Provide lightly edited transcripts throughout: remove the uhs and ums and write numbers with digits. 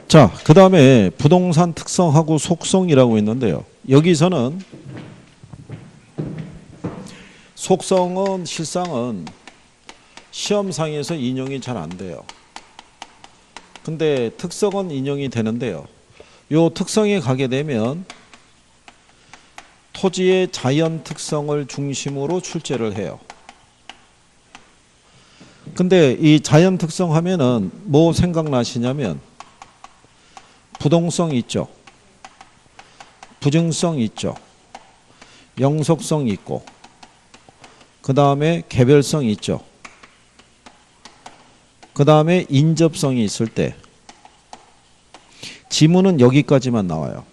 자, 그 다음에 부동산 특성하고 속성이라고 있는데요. 여기서는 속성은 실상은 시험상에서 인용이 잘 안 돼요. 근데 특성은 인용이 되는데요. 요 특성에 가게 되면 토지의 자연 특성을 중심으로 출제를 해요. 근데 이 자연 특성 하면은 뭐 생각나시냐면 부동성 있죠. 부증성 있죠. 영속성 있고 그 다음에 개별성 있죠. 그 다음에 인접성이 있을 때 지문은 여기까지만 나와요.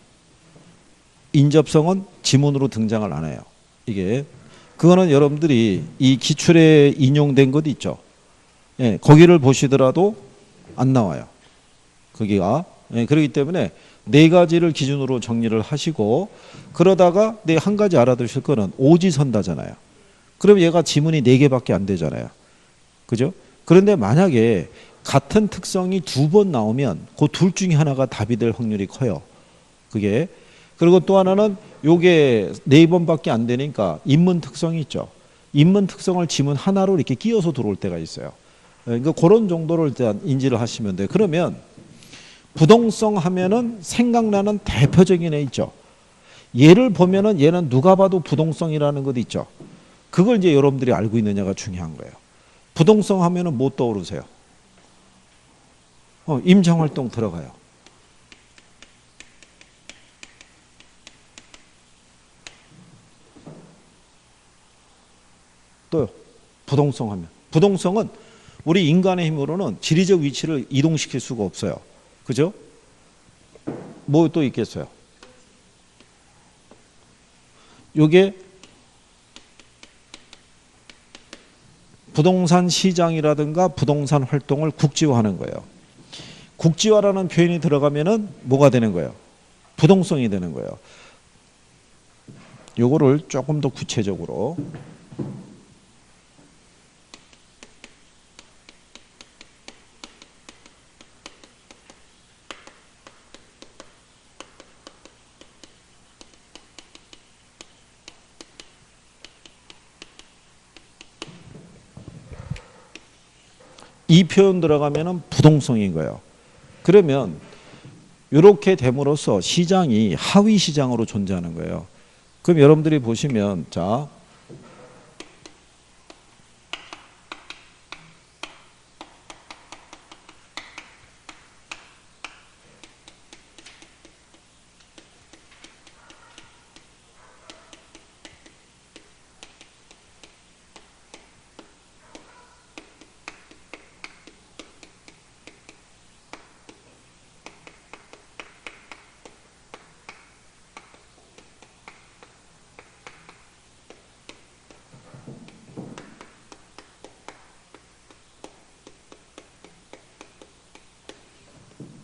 인접성은 지문으로 등장을 안 해요. 이게 그거는 여러분들이 이 기출에 인용된 것 있죠. 예, 거기를 보시더라도 안 나와요. 거기가. 예, 그렇기 때문에 네 가지를 기준으로 정리를 하시고 그러다가 네 한 가지 알아두실 거는 오지선다잖아요. 그럼 얘가 지문이 네 개밖에 안 되잖아요. 그죠? 그런데 만약에 같은 특성이 두 번 나오면 그 둘 중에 하나가 답이 될 확률이 커요. 그게. 그리고 또 하나는 요게 네 번밖에 안 되니까 인문 특성이 있죠. 인문 특성을 지문 하나로 이렇게 끼워서 들어올 때가 있어요. 그러니까 그런 정도를 일단 인지를 하시면 돼요. 그러면 부동성 하면은 생각나는 대표적인 애 있죠. 얘를 보면은 얘는 누가 봐도 부동성이라는 것 있죠. 그걸 이제 여러분들이 알고 있느냐가 중요한 거예요. 부동성 하면은 뭐 떠오르세요? 임장활동 들어가요. 또요. 부동성 하면. 부동성은 우리 인간의 힘으로는 지리적 위치를 이동시킬 수가 없어요. 그죠? 뭐 또 있겠어요? 요게 부동산 시장이라든가 부동산 활동을 국지화하는 거예요. 국지화라는 표현이 들어가면은 뭐가 되는 거예요? 부동성이 되는 거예요. 요거를 조금 더 구체적으로 이 표현 들어가면은 부동성인 거예요. 그러면 이렇게 됨으로써 시장이 하위 시장으로 존재하는 거예요. 그럼 여러분들이 보시면 자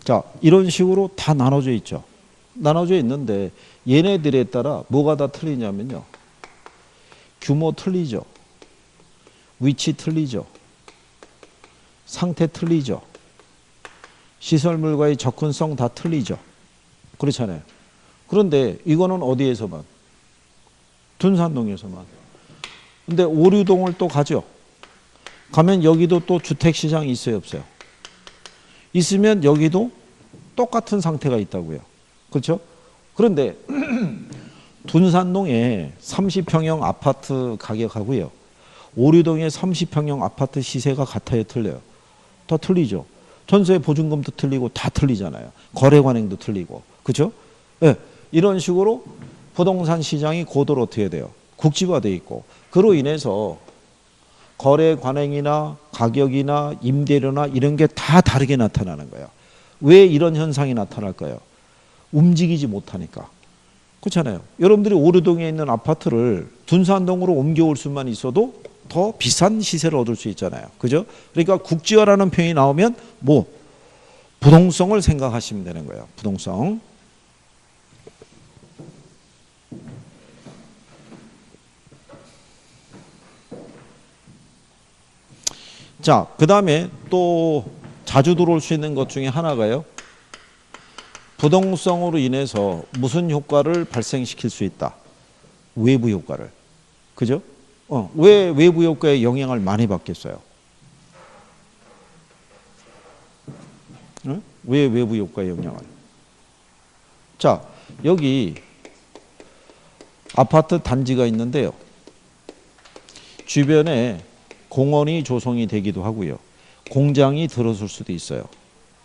자, 이런 식으로 다 나눠져 있죠. 나눠져 있는데 얘네들에 따라 뭐가 다 틀리냐면요. 규모 틀리죠. 위치 틀리죠. 상태 틀리죠. 시설물과의 접근성 다 틀리죠. 그렇잖아요. 그런데 이거는 어디에서만? 둔산동에서만. 근데 오류동을 또 가죠. 가면 여기도 또 주택시장이 있어요, 없어요? 있으면 여기도 똑같은 상태가 있다고요. 그렇죠? 그런데 둔산동에 30평형 아파트 가격하고요. 오류동의 30평형 아파트 시세가 같아요, 틀려요? 다 틀리죠. 전세 보증금도 틀리고 다 틀리잖아요. 거래 관행도 틀리고. 그렇죠? 네. 이런 식으로 부동산 시장이 고도로 어떻게 돼요? 국지화되어 있고 그로 인해서 거래 관행이나 가격이나 임대료나 이런 게 다 다르게 나타나는 거예요. 왜 이런 현상이 나타날까요? 움직이지 못하니까. 그렇잖아요. 여러분들이 오류동에 있는 아파트를 둔산동으로 옮겨올 수만 있어도 더 비싼 시세를 얻을 수 있잖아요. 그죠? 그러니까 국지화라는 표현이 나오면 뭐 부동성을 생각하시면 되는 거예요. 부동성. 자, 그 다음에 또 자주 들어올 수 있는 것 중에 하나가요. 부동성으로 인해서 무슨 효과를 발생시킬 수 있다? 외부 효과를. 그죠? 왜 외부 효과에 영향을 많이 받겠어요? 응? 왜 외부 효과에 영향을? 자, 여기 아파트 단지가 있는데요. 주변에 공원이 조성이 되기도 하고요. 공장이 들어설 수도 있어요.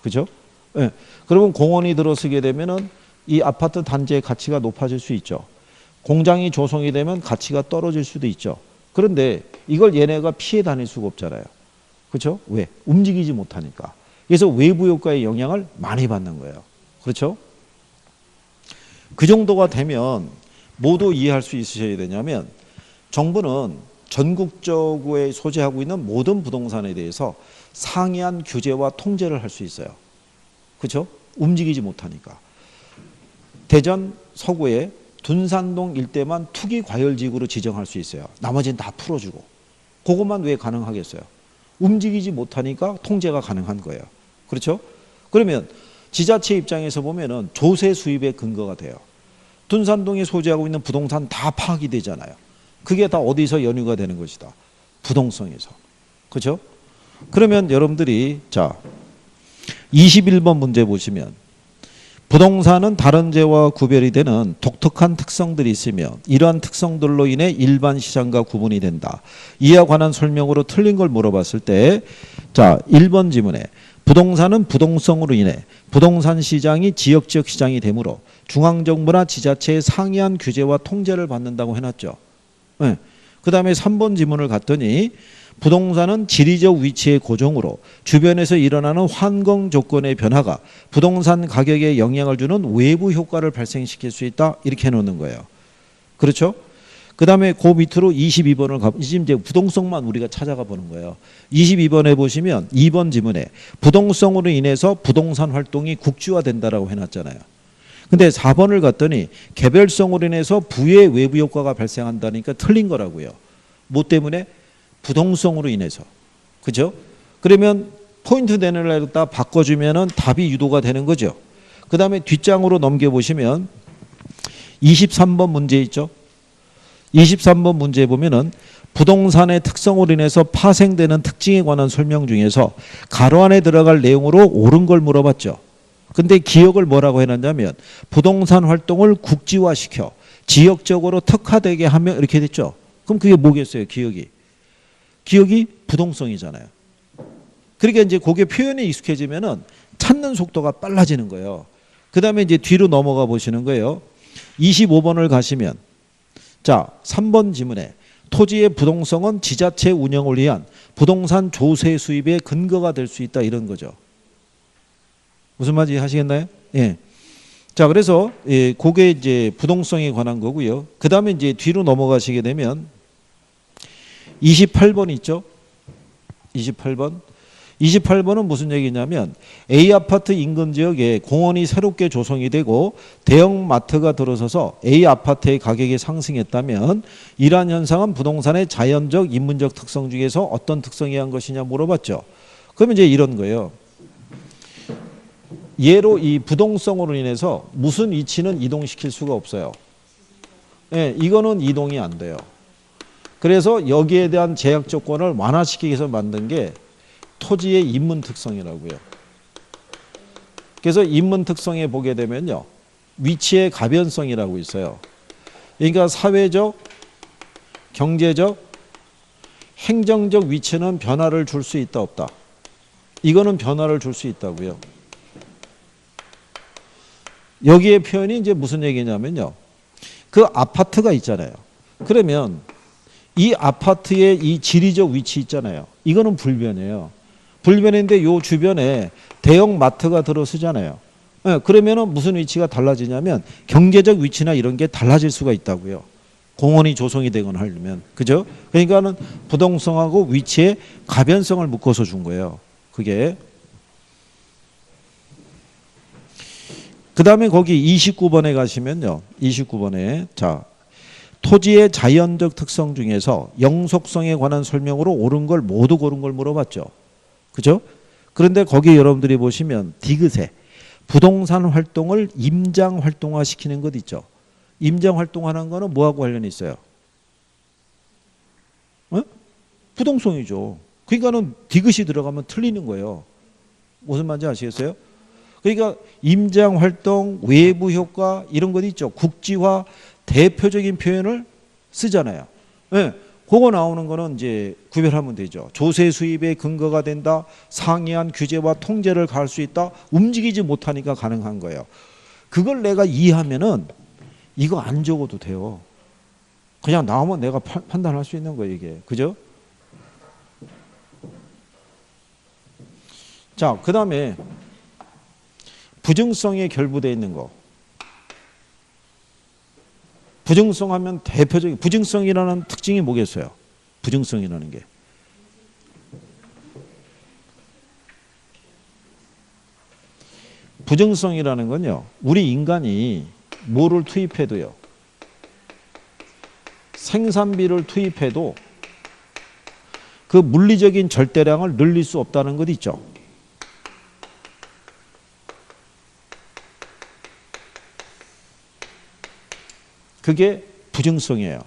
그죠? 네. 그러면 공원이 들어서게 되면은 이 아파트 단지의 가치가 높아질 수 있죠. 공장이 조성이 되면 가치가 떨어질 수도 있죠. 그런데 이걸 얘네가 피해 다닐 수가 없잖아요. 그렇죠? 왜? 움직이지 못하니까. 그래서 외부 효과의 영향을 많이 받는 거예요. 그렇죠? 그 정도가 되면 모두 이해할 수 있으셔야 되냐면 정부는 전국적으로 소재하고 있는 모든 부동산에 대해서 상이한 규제와 통제를 할 수 있어요. 그렇죠? 움직이지 못하니까. 대전 서구에 둔산동 일대만 투기과열지구로 지정할 수 있어요. 나머지는 다 풀어주고. 그것만 왜 가능하겠어요? 움직이지 못하니까 통제가 가능한 거예요. 그렇죠? 그러면 지자체 입장에서 보면은 조세 수입의 근거가 돼요. 둔산동에 소재하고 있는 부동산 다 파악이 되잖아요. 그게 다 어디서 연유가 되는 것이다. 부동성에서. 그렇죠? 그러면 여러분들이 자 21번 문제 보시면 부동산은 다른 재와 구별이 되는 독특한 특성들이 있으며 이러한 특성들로 인해 일반 시장과 구분이 된다. 이와 관한 설명으로 틀린 걸 물어봤을 때 자 1번 지문에 부동산은 부동성으로 인해 부동산 시장이 지역적 시장이 되므로 중앙정부나 지자체의 상이한 규제와 통제를 받는다고 해놨죠. 네. 그 다음에 3번 지문을 갔더니 부동산은 지리적 위치의 고정으로 주변에서 일어나는 환경 조건의 변화가 부동산 가격에 영향을 주는 외부 효과를 발생시킬 수 있다. 이렇게 해놓는 거예요. 그렇죠? 그 다음에 그 밑으로 22번을 지금 이제 부동성만 우리가 찾아가 보는 거예요. 22번에 보시면 2번 지문에 부동성으로 인해서 부동산 활동이 국지화된다라고 해놨잖아요. 근데 4번을 갔더니 개별성으로 인해서 부의 외부 효과가 발생한다니까 틀린 거라고요. 뭐 때문에? 부동성으로 인해서. 그죠? 그러면 포인트 내놓으려다 바꿔주면은 답이 유도가 되는 거죠. 그 다음에 뒷장으로 넘겨보시면 23번 문제 있죠. 23번 문제에 보면은 부동산의 특성으로 인해서 파생되는 특징에 관한 설명 중에서 가로 안에 들어갈 내용으로 옳은 걸 물어봤죠. 근데 기억을 뭐라고 해놨냐면 부동산 활동을 국지화시켜 지역적으로 특화되게 하며 이렇게 됐죠. 그럼 그게 뭐겠어요? 기억이. 기억이 부동성이잖아요. 그러니까 이제 그게 표현에 익숙해지면은 찾는 속도가 빨라지는 거예요. 그 다음에 이제 뒤로 넘어가 보시는 거예요. 25번을 가시면 자 3번 지문에 토지의 부동성은 지자체 운영을 위한 부동산 조세 수입의 근거가 될 수 있다 이런 거죠. 무슨 말인지 하시겠나요? 예. 자 그래서 예, 그게 이제 부동성에 관한 거고요. 그 다음에 이제 뒤로 넘어가시게 되면 28번 있죠. 28번. 28번은 무슨 얘기냐면 A 아파트 인근 지역에 공원이 새롭게 조성이 되고 대형 마트가 들어서서 A 아파트의 가격이 상승했다면 이러한 현상은 부동산의 자연적 인문적 특성 중에서 어떤 특성이 한 것이냐 물어봤죠. 그러면 이제 이런 거예요. 예로 이 부동성으로 인해서 무슨 위치는 이동시킬 수가 없어요. 예, 이거는 이동이 안 돼요. 그래서 여기에 대한 제약 조건을 완화시키기 위해서 만든 게 토지의 인문 특성이라고요. 그래서 인문 특성에 보게 되면요. 위치의 가변성이라고 있어요. 그러니까 사회적, 경제적, 행정적 위치는 변화를 줄 수 있다 없다. 이거는 변화를 줄 수 있다고요. 여기에 표현이 이제 무슨 얘기냐면요. 그 아파트가 있잖아요. 그러면 이 아파트의 이 지리적 위치 있잖아요. 이거는 불변이에요. 불변인데 요 주변에 대형 마트가 들어서잖아요. 네, 그러면은 무슨 위치가 달라지냐면 경제적 위치나 이런 게 달라질 수가 있다고요. 공원이 조성이 되거나 하려면. 그죠? 그러니까는 부동성하고 위치의 가변성을 묶어서 준 거예요. 그게. 그 다음에 거기 29번에 가시면요. 29번에 자 토지의 자연적 특성 중에서 영속성에 관한 설명으로 옳은 걸 모두 고른 걸 물어봤죠. 그죠? 그런데 거기 여러분들이 보시면 디귿에 부동산 활동을 임장 활동화 시키는 것 있죠. 임장 활동하는 거는 뭐하고 관련이 있어요? 어? 부동성이죠. 그러니까는 디귿이 들어가면 틀리는 거예요. 무슨 말인지 아시겠어요? 그러니까 임장 활동, 외부 효과 이런 것 있죠. 국지화 대표적인 표현을 쓰잖아요. 네. 그거 나오는 거는 이제 구별하면 되죠. 조세 수입의 근거가 된다. 상이한 규제와 통제를 가할 수 있다. 움직이지 못하니까 가능한 거예요. 그걸 내가 이해하면은 이거 안 적어도 돼요. 그냥 나오면 내가 판단할 수 있는 거예요, 이게. 그죠? 자, 그 다음에 부증성에 결부되어 있는 거. 부증성 하면 대표적인 부증성이라는 특징이 뭐겠어요? 부증성이라는 게. 부증성이라는 건요. 우리 인간이 뭐를 투입해도요. 생산비를 투입해도 그 물리적인 절대량을 늘릴 수 없다는 것 있죠. 그게 부증성이에요.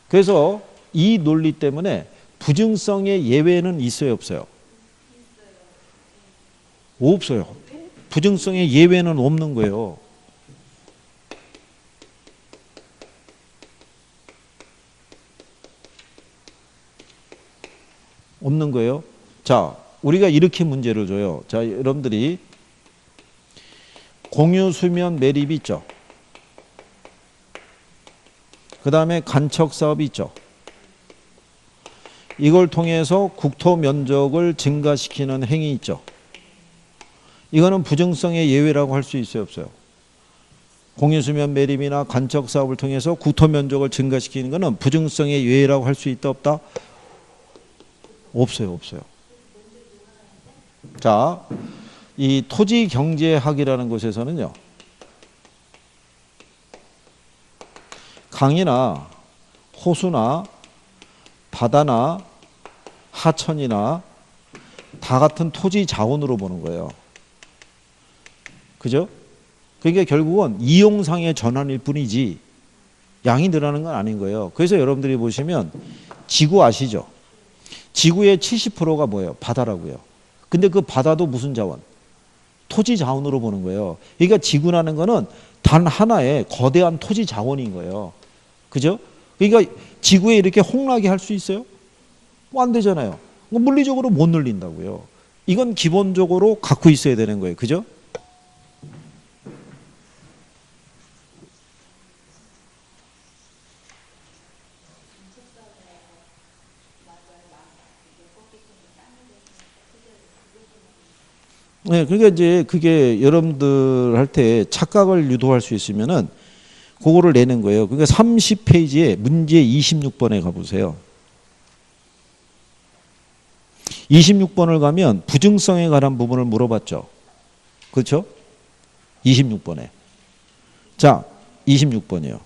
그래서 이 논리 때문에 부증성의 예외는 있어요, 없어요? 없어요. 부증성의 예외는 없는 거예요. 없는 거예요. 자, 우리가 이렇게 문제를 줘요. 자, 여러분들이 공유 수면 매립이 있죠. 그 다음에 간척 사업이 있죠. 이걸 통해서 국토 면적을 증가시키는 행위 있죠. 이거는 부증성의 예외라고 할 수 있어요, 없어요? 공유수면 매립이나 간척 사업을 통해서 국토 면적을 증가시키는 거는 부증성의 예외라고 할 수 있다, 없다? 없어요, 없어요. 자, 이 토지경제학이라는 곳에서는요. 강이나 호수나 바다나 하천이나 다 같은 토지 자원으로 보는 거예요. 그죠? 그러니까 결국은 이용상의 전환일 뿐이지 양이 늘어나는 건 아닌 거예요. 그래서 여러분들이 보시면 지구 아시죠? 지구의 70%가 뭐예요? 바다라고요. 근데 그 바다도 무슨 자원? 토지 자원으로 보는 거예요. 그러니까 지구라는 거는 단 하나의 거대한 토지 자원인 거예요. 그죠? 그러니까 지구에 이렇게 홍나게 할 수 있어요? 뭐 안 되잖아요. 물리적으로 못 늘린다고요. 이건 기본적으로 갖고 있어야 되는 거예요. 그죠? 네, 그러니까 이제 그게 여러분들 할 때 착각을 유도할 수 있으면은 그거를 내는 거예요. 그러니까 30페이지에 문제 26번에 가보세요. 26번을 가면 부증성에 관한 부분을 물어봤죠. 그렇죠? 26번에. 자, 26번이요.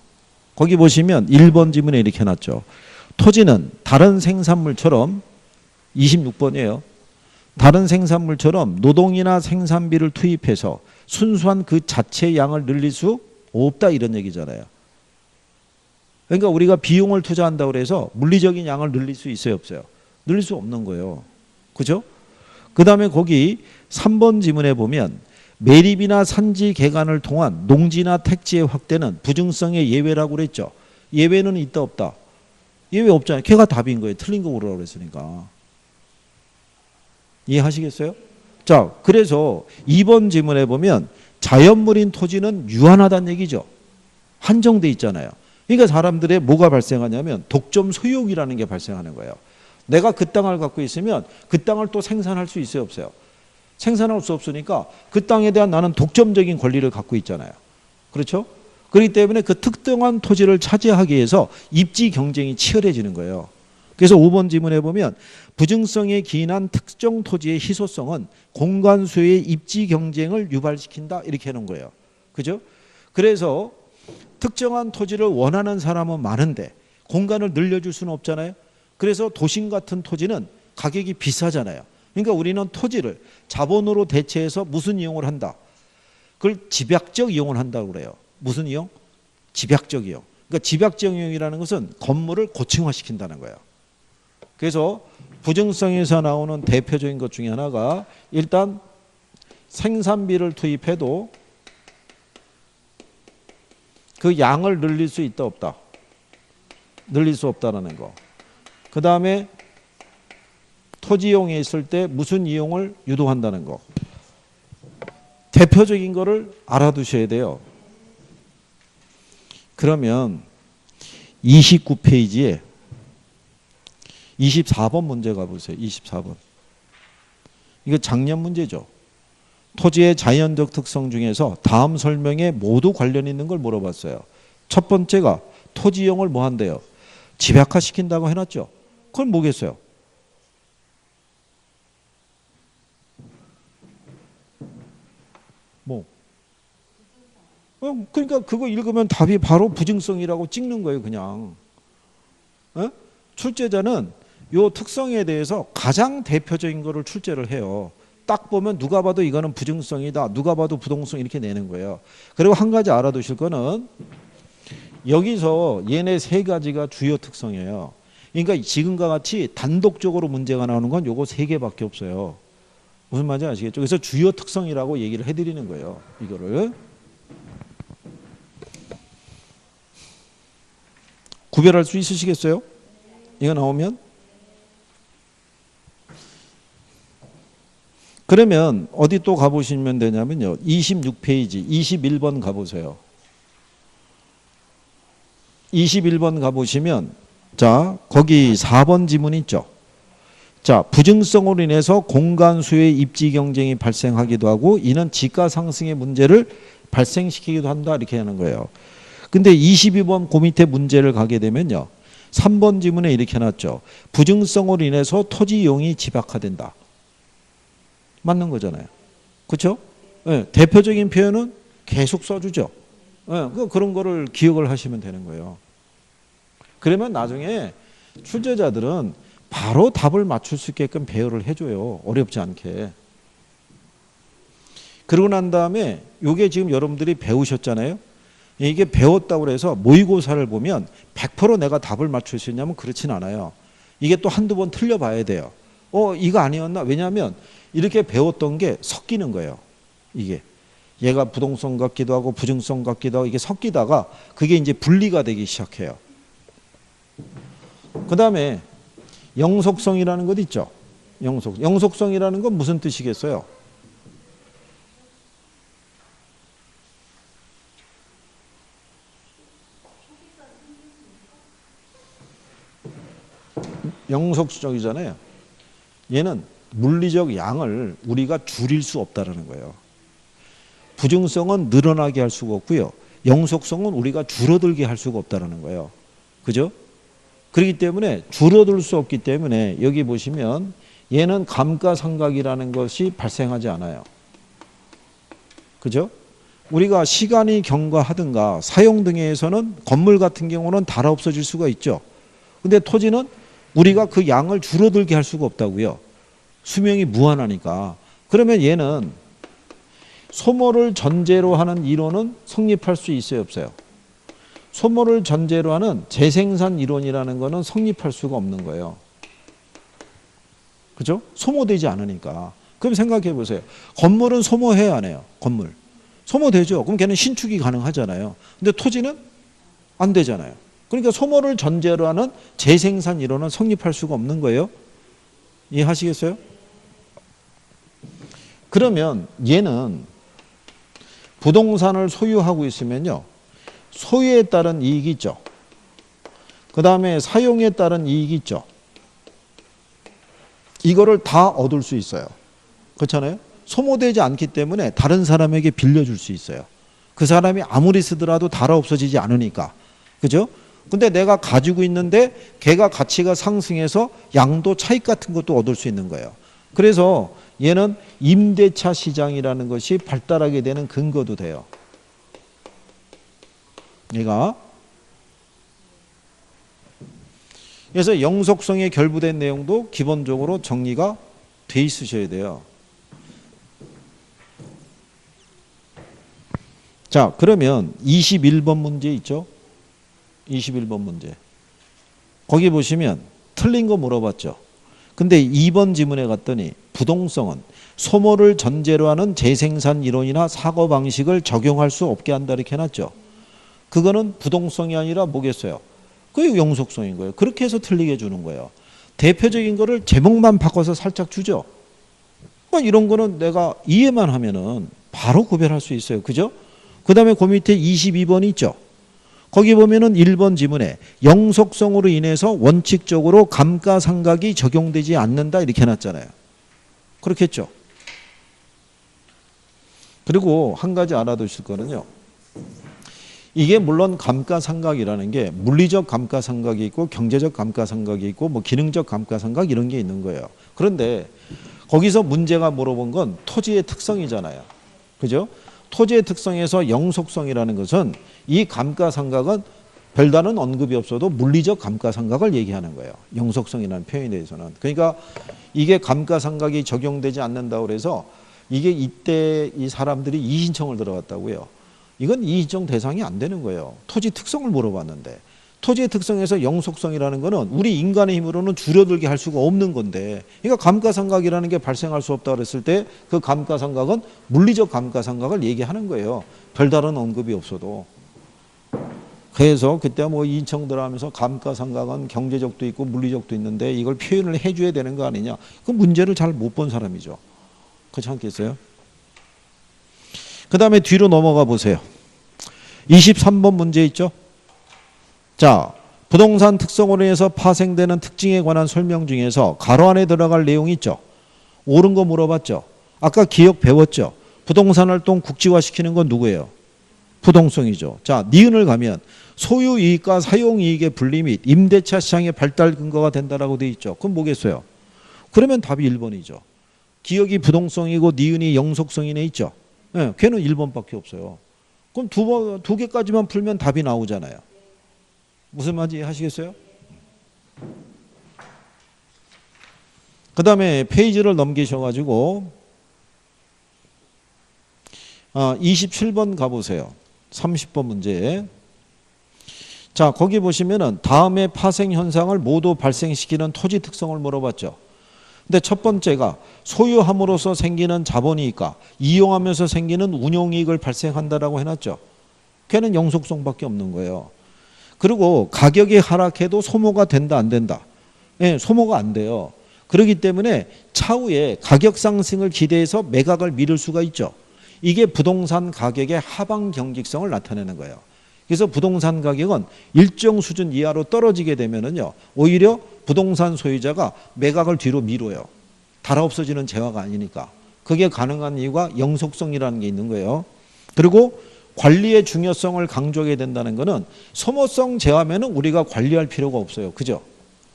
거기 보시면 1번 지문에 이렇게 해놨죠. 토지는 다른 생산물처럼 26번이에요. 다른 생산물처럼 노동이나 생산비를 투입해서 순수한 그 자체의 양을 늘릴 수 없다 이런 얘기잖아요. 그러니까 우리가 비용을 투자한다고 해서 물리적인 양을 늘릴 수 있어요, 없어요? 늘릴 수 없는 거예요. 그죠? 그 다음에 거기 3번 지문에 보면 매립이나 산지 개간을 통한 농지나 택지의 확대는 부증성의 예외라고 그랬죠. 예외는 있다 없다? 예외 없잖아요. 걔가 답인 거예요. 틀린 거 고르라고 그랬으니까. 이해하시겠어요? 자, 그래서 2번 지문에 보면 자연물인 토지는 유한하다는 얘기죠. 한정돼 있잖아요. 그러니까 사람들의 뭐가 발생하냐면 독점 소유욕이라는 게 발생하는 거예요. 내가 그 땅을 갖고 있으면 그 땅을 또 생산할 수 있어요, 없어요? 생산할 수 없으니까 그 땅에 대한 나는 독점적인 권리를 갖고 있잖아요. 그렇죠? 그렇기 때문에 그 특정한 토지를 차지하기 위해서 입지 경쟁이 치열해지는 거예요. 그래서 5번 지문에 보면 부증성에 기인한 특정 토지의 희소성은 공간 수의 입지 경쟁을 유발시킨다 이렇게 해놓은 거예요. 그죠? 그래서 특정한 토지를 원하는 사람은 많은데 공간을 늘려줄 수는 없잖아요. 그래서 도심 같은 토지는 가격이 비싸잖아요. 그러니까 우리는 토지를 자본으로 대체해서 무슨 이용을 한다? 그걸 집약적 이용을 한다고 그래요. 무슨 이용? 집약적 이용. 그러니까 집약적 이용이라는 것은 건물을 고층화시킨다는 거예요. 그래서 부증성에서 나오는 대표적인 것 중에 하나가 일단 생산비를 투입해도 그 양을 늘릴 수 있다 없다? 늘릴 수 없다는 거. 그 다음에 토지 이용에 있을 때 무슨 이용을 유도한다는 거. 대표적인 거를 알아두셔야 돼요. 그러면 29페이지에 24번 문제 가보세요. 24번. 이거 작년 문제죠. 토지의 자연적 특성 중에서 다음 설명에 모두 관련 있는 걸 물어봤어요. 첫 번째가 토지 이용을 뭐 한대요? 집약화시킨다고 해놨죠. 그건 뭐겠어요? 뭐? 그러니까 그거 읽으면 답이 바로 부증성이라고 찍는 거예요, 그냥. 출제자는 요 특성에 대해서 가장 대표적인 거를 출제를 해요. 딱 보면 누가 봐도 이거는 부증성이다, 누가 봐도 부동성 이렇게 내는 거예요. 그리고 한 가지 알아두실 거는 여기서 얘네 세 가지가 주요 특성이에요. 그러니까 지금과 같이 단독적으로 문제가 나오는 건 요거 세 개밖에 없어요. 무슨 말인지 아시겠죠? 그래서 주요 특성이라고 얘기를 해드리는 거예요. 이거를. 구별할 수 있으시겠어요? 이거 나오면? 그러면 어디 또 가보시면 되냐면요. 26페이지 21번 가보세요. 21번 가보시면 자 거기 4번 지문 있죠. 자 부증성으로 인해서 공간 수요의 입지 경쟁이 발생하기도 하고 이는 지가 상승의 문제를 발생시키기도 한다 이렇게 하는 거예요. 근데 22번 그 밑에 문제를 가게 되면요. 3번 지문에 이렇게 해놨죠. 부증성으로 인해서 토지 이용이 집약화된다. 맞는 거잖아요. 그렇죠? 네, 대표적인 표현은 계속 써주죠. 네, 그런 거를 기억을 하시면 되는 거예요. 그러면 나중에 출제자들은 바로 답을 맞출 수 있게끔 배열을 해줘요. 어렵지 않게. 그러고 난 다음에 이게 지금 여러분들이 배우셨잖아요. 이게 배웠다고 해서 모의고사를 보면 100% 내가 답을 맞출 수 있냐면 그렇진 않아요. 이게 또 한두 번 틀려봐야 돼요. 이거 아니었나? 왜냐하면 이렇게 배웠던 게 섞이는 거예요. 이게. 얘가 부동성 같기도 하고 부증성 같기도 하고 이게 섞이다가 그게 이제 분리가 되기 시작해요. 그 다음에 영속성이라는 것 있죠. 영속성이라는 건 무슨 뜻이겠어요? 영속적이잖아요. 얘는 물리적 양을 우리가 줄일 수 없다는 거예요. 부증성은 늘어나게 할 수가 없고요. 영속성은 우리가 줄어들게 할 수가 없다는 거예요. 그죠? 그렇기 때문에 줄어들 수 없기 때문에 여기 보시면 얘는 감가상각이라는 것이 발생하지 않아요. 그죠? 우리가 시간이 경과하든가 사용 등에서는 건물 같은 경우는 닳아 없어질 수가 있죠. 근데 토지는 우리가 그 양을 줄어들게 할 수가 없다고요. 수명이 무한하니까. 그러면 얘는 소모를 전제로 하는 이론은 성립할 수 있어요, 없어요? 소모를 전제로 하는 재생산 이론이라는 거는 성립할 수가 없는 거예요. 그죠? 소모되지 않으니까. 그럼 생각해 보세요. 건물은 소모해야 안 해요? 건물. 소모되죠. 그럼 걔는 신축이 가능하잖아요. 근데 토지는 안 되잖아요. 그러니까 소모를 전제로 하는 재생산 이론은 성립할 수가 없는 거예요. 이해하시겠어요? 그러면 얘는 부동산을 소유하고 있으면요. 소유에 따른 이익이 있죠. 그 다음에 사용에 따른 이익이 있죠. 이거를 다 얻을 수 있어요. 그렇잖아요? 소모되지 않기 때문에 다른 사람에게 빌려줄 수 있어요. 그 사람이 아무리 쓰더라도 닳아 없어지지 않으니까. 그죠? 근데 내가 가지고 있는데 걔가 가치가 상승해서 양도 차익 같은 것도 얻을 수 있는 거예요. 그래서 얘는 임대차 시장이라는 것이 발달하게 되는 근거도 돼요. 얘가. 그래서 영속성에 결부된 내용도 기본적으로 정리가 돼 있으셔야 돼요. 자, 그러면 21번 문제 있죠? 21번 문제. 거기 보시면 틀린 거 물어봤죠. 근데 2번 지문에 갔더니 부동성은 소모를 전제로 하는 재생산 이론이나 사고방식을 적용할 수 없게 한다 이렇게 해놨죠. 그거는 부동성이 아니라 뭐겠어요? 그게 영속성인 거예요. 그렇게 해서 틀리게 주는 거예요. 대표적인 거를 제목만 바꿔서 살짝 주죠. 이런 거는 내가 이해만 하면은 바로 구별할 수 있어요. 그죠? 그 다음에 그 밑에 22번이 있죠. 거기 보면은 1번 지문에 영속성으로 인해서 원칙적으로 감가상각이 적용되지 않는다 이렇게 해놨잖아요. 그렇겠죠. 그리고 한 가지 알아두실 거는요. 이게 물론 감가상각이라는 게 물리적 감가상각이 있고 경제적 감가상각이 있고 뭐 기능적 감가상각 이런 게 있는 거예요. 그런데 거기서 문제가 물어본 건 토지의 특성이잖아요. 그죠? 토지의 특성에서 영속성이라는 것은 이 감가상각은 별다른 언급이 없어도 물리적 감가상각을 얘기하는 거예요. 영속성이라는 표현에 대해서는. 그러니까 이게 감가상각이 적용되지 않는다고 그래서 이게 이때 이 사람들이 이의신청을 들어갔다고요. 이건 이의신청 대상이 안 되는 거예요. 토지 특성을 물어봤는데 토지의 특성에서 영속성이라는 거는 우리 인간의 힘으로는 줄여들게 할 수가 없는 건데 그러니까 감가상각이라는 게 발생할 수 없다 그랬을 때 그 감가상각은 물리적 감가상각을 얘기하는 거예요. 별다른 언급이 없어도. 그래서 그때 뭐 이의신청 들어가면서 감가상각은 경제적도 있고 물리적도 있는데 이걸 표현을 해줘야 되는 거 아니냐. 그 문제를 잘 못 본 사람이죠. 그렇지 않겠어요? 그 다음에 뒤로 넘어가 보세요. 23번 문제 있죠? 자, 부동산 특성으로 인해서 파생되는 특징에 관한 설명 중에서 가로 안에 들어갈 내용이 있죠? 옳은 거 물어봤죠? 아까 기억 배웠죠? 부동산 활동 국지화시키는 건 누구예요? 부동성이죠. 자, 니은을 가면 소유이익과 사용이익의 분리 및 임대차 시장의 발달 근거가 된다라고 돼 있죠. 그럼 뭐겠어요? 그러면 답이 1번이죠. 기억이 부동성이고 니은이 영속성이네 있죠? 네, 걔는 1번밖에 없어요. 그럼 두 개까지만 풀면 답이 나오잖아요. 무슨 말인지 하시겠어요? 그 다음에 페이지를 넘기셔가지고 27번 가보세요. 30번 문제. 자, 거기 보시면은 다음의 파생 현상을 모두 발생시키는 토지 특성을 물어봤죠. 근데 첫 번째가 소유함으로써 생기는 자본이익과 이용하면서 생기는 운용이익을 발생한다라고 해놨죠. 걔는 영속성밖에 없는 거예요. 그리고 가격이 하락해도 소모가 된다 안 된다? 네, 소모가 안 돼요. 그렇기 때문에 차후에 가격 상승을 기대해서 매각을 미룰 수가 있죠. 이게 부동산 가격의 하방 경직성을 나타내는 거예요. 그래서 부동산 가격은 일정 수준 이하로 떨어지게 되면은요, 오히려 부동산 소유자가 매각을 뒤로 미뤄요. 달아 없어지는 재화가 아니니까. 그게 가능한 이유가 영속성이라는 게 있는 거예요. 그리고 관리의 중요성을 강조하게 된다는 것은 소모성 재화면은 우리가 관리할 필요가 없어요. 그죠?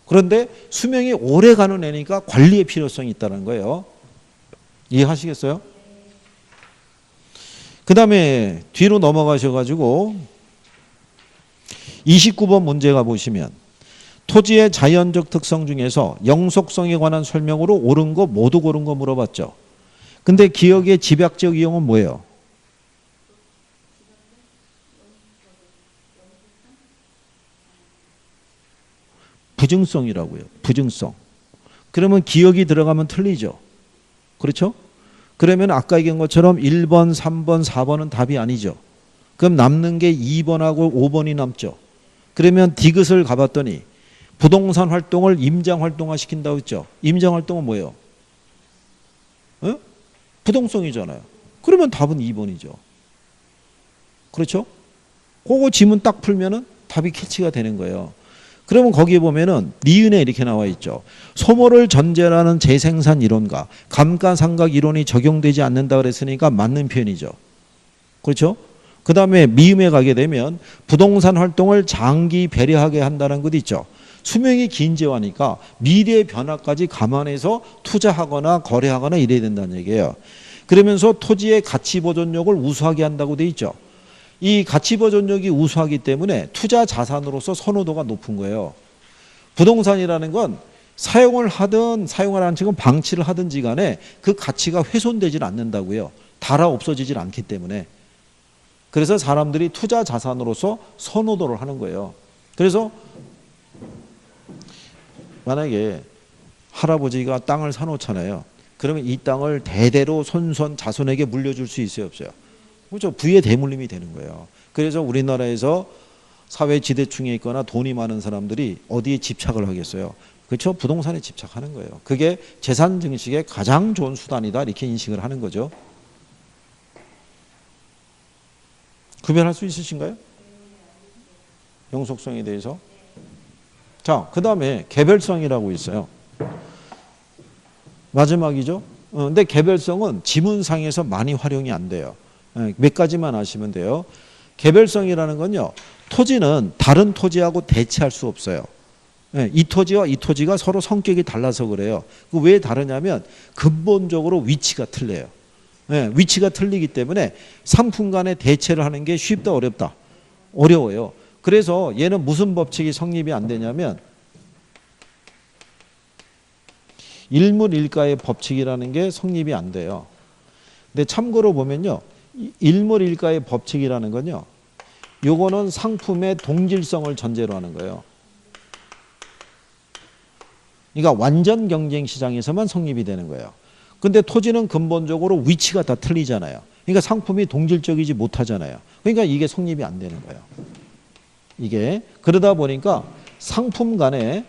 그런데 수명이 오래 가는 애니까 관리의 필요성이 있다는 거예요. 이해하시겠어요? 그 다음에 뒤로 넘어가셔가지고 29번 문제가 보시면 토지의 자연적 특성 중에서 영속성에 관한 설명으로 옳은 거 모두 고른 거 물어봤죠. 근데 기억의 집약적 이용은 뭐예요? 부증성이라고요. 부증성. 그러면 기억이 들어가면 틀리죠. 그렇죠? 그러면 아까 얘기한 것처럼 1번, 3번, 4번은 답이 아니죠. 그럼 남는 게 2번하고 5번이 남죠. 그러면 디귿을 가봤더니 부동산 활동을 임장 활동화 시킨다고 했죠. 임장 활동은 뭐예요? 어? 부동성이잖아요. 그러면 답은 2번이죠. 그렇죠? 그거 지문 딱 풀면은 답이 캐치가 되는 거예요. 그러면 거기에 보면은 니은에 이렇게 나와 있죠. 소모를 전제로 하는 재생산 이론과 감가상각 이론이 적용되지 않는다 그랬으니까 맞는 표현이죠. 그렇죠? 그 다음에 미음에 가게 되면 부동산 활동을 장기 배려하게 한다는 것 있죠. 수명이 긴 재화니까 미래의 변화까지 감안해서 투자하거나 거래하거나 이래야 된다는 얘기예요. 그러면서 토지의 가치 보존력을 우수하게 한다고 돼 있죠. 이 가치 보존력이 우수하기 때문에 투자 자산으로서 선호도가 높은 거예요. 부동산이라는 건 사용을 하든 사용을 안 치건 방치를 하든지 간에 그 가치가 훼손되질 않는다고요. 달아 없어지질 않기 때문에. 그래서 사람들이 투자 자산으로서 선호도를 하는 거예요. 그래서 만약에 할아버지가 땅을 사놓잖아요. 그러면 이 땅을 대대로 손손 자손에게 물려줄 수 있어요, 없어요? 그렇죠. 부의 대물림이 되는 거예요. 그래서 우리나라에서 사회 지대층에 있거나 돈이 많은 사람들이 어디에 집착을 하겠어요? 그렇죠. 부동산에 집착하는 거예요. 그게 재산 증식의 가장 좋은 수단이다, 이렇게 인식을 하는 거죠. 구별할 수 있으신가요? 영속성에 대해서. 자, 그 다음에 개별성이라고 있어요. 마지막이죠. 근데 개별성은 지문상에서 많이 활용이 안 돼요. 몇 가지만 아시면 돼요. 개별성이라는 건요, 토지는 다른 토지하고 대체할 수 없어요. 이 토지와 이 토지가 서로 성격이 달라서 그래요. 왜 다르냐면 근본적으로 위치가 틀려요. 위치가 틀리기 때문에 상품 간의 대체를 하는 게 쉽다, 어렵다? 어려워요. 그래서 얘는 무슨 법칙이 성립이 안 되냐면 일물일가의 법칙이라는 게 성립이 안 돼요. 근데 참고로 보면요, 일물일가의 법칙이라는 건요, 요거는 상품의 동질성을 전제로 하는 거예요. 그러니까 완전 경쟁 시장에서만 성립이 되는 거예요. 근데 토지는 근본적으로 위치가 다 틀리잖아요. 그러니까 상품이 동질적이지 못하잖아요. 그러니까 이게 성립이 안 되는 거예요. 이게 그러다 보니까 상품 간에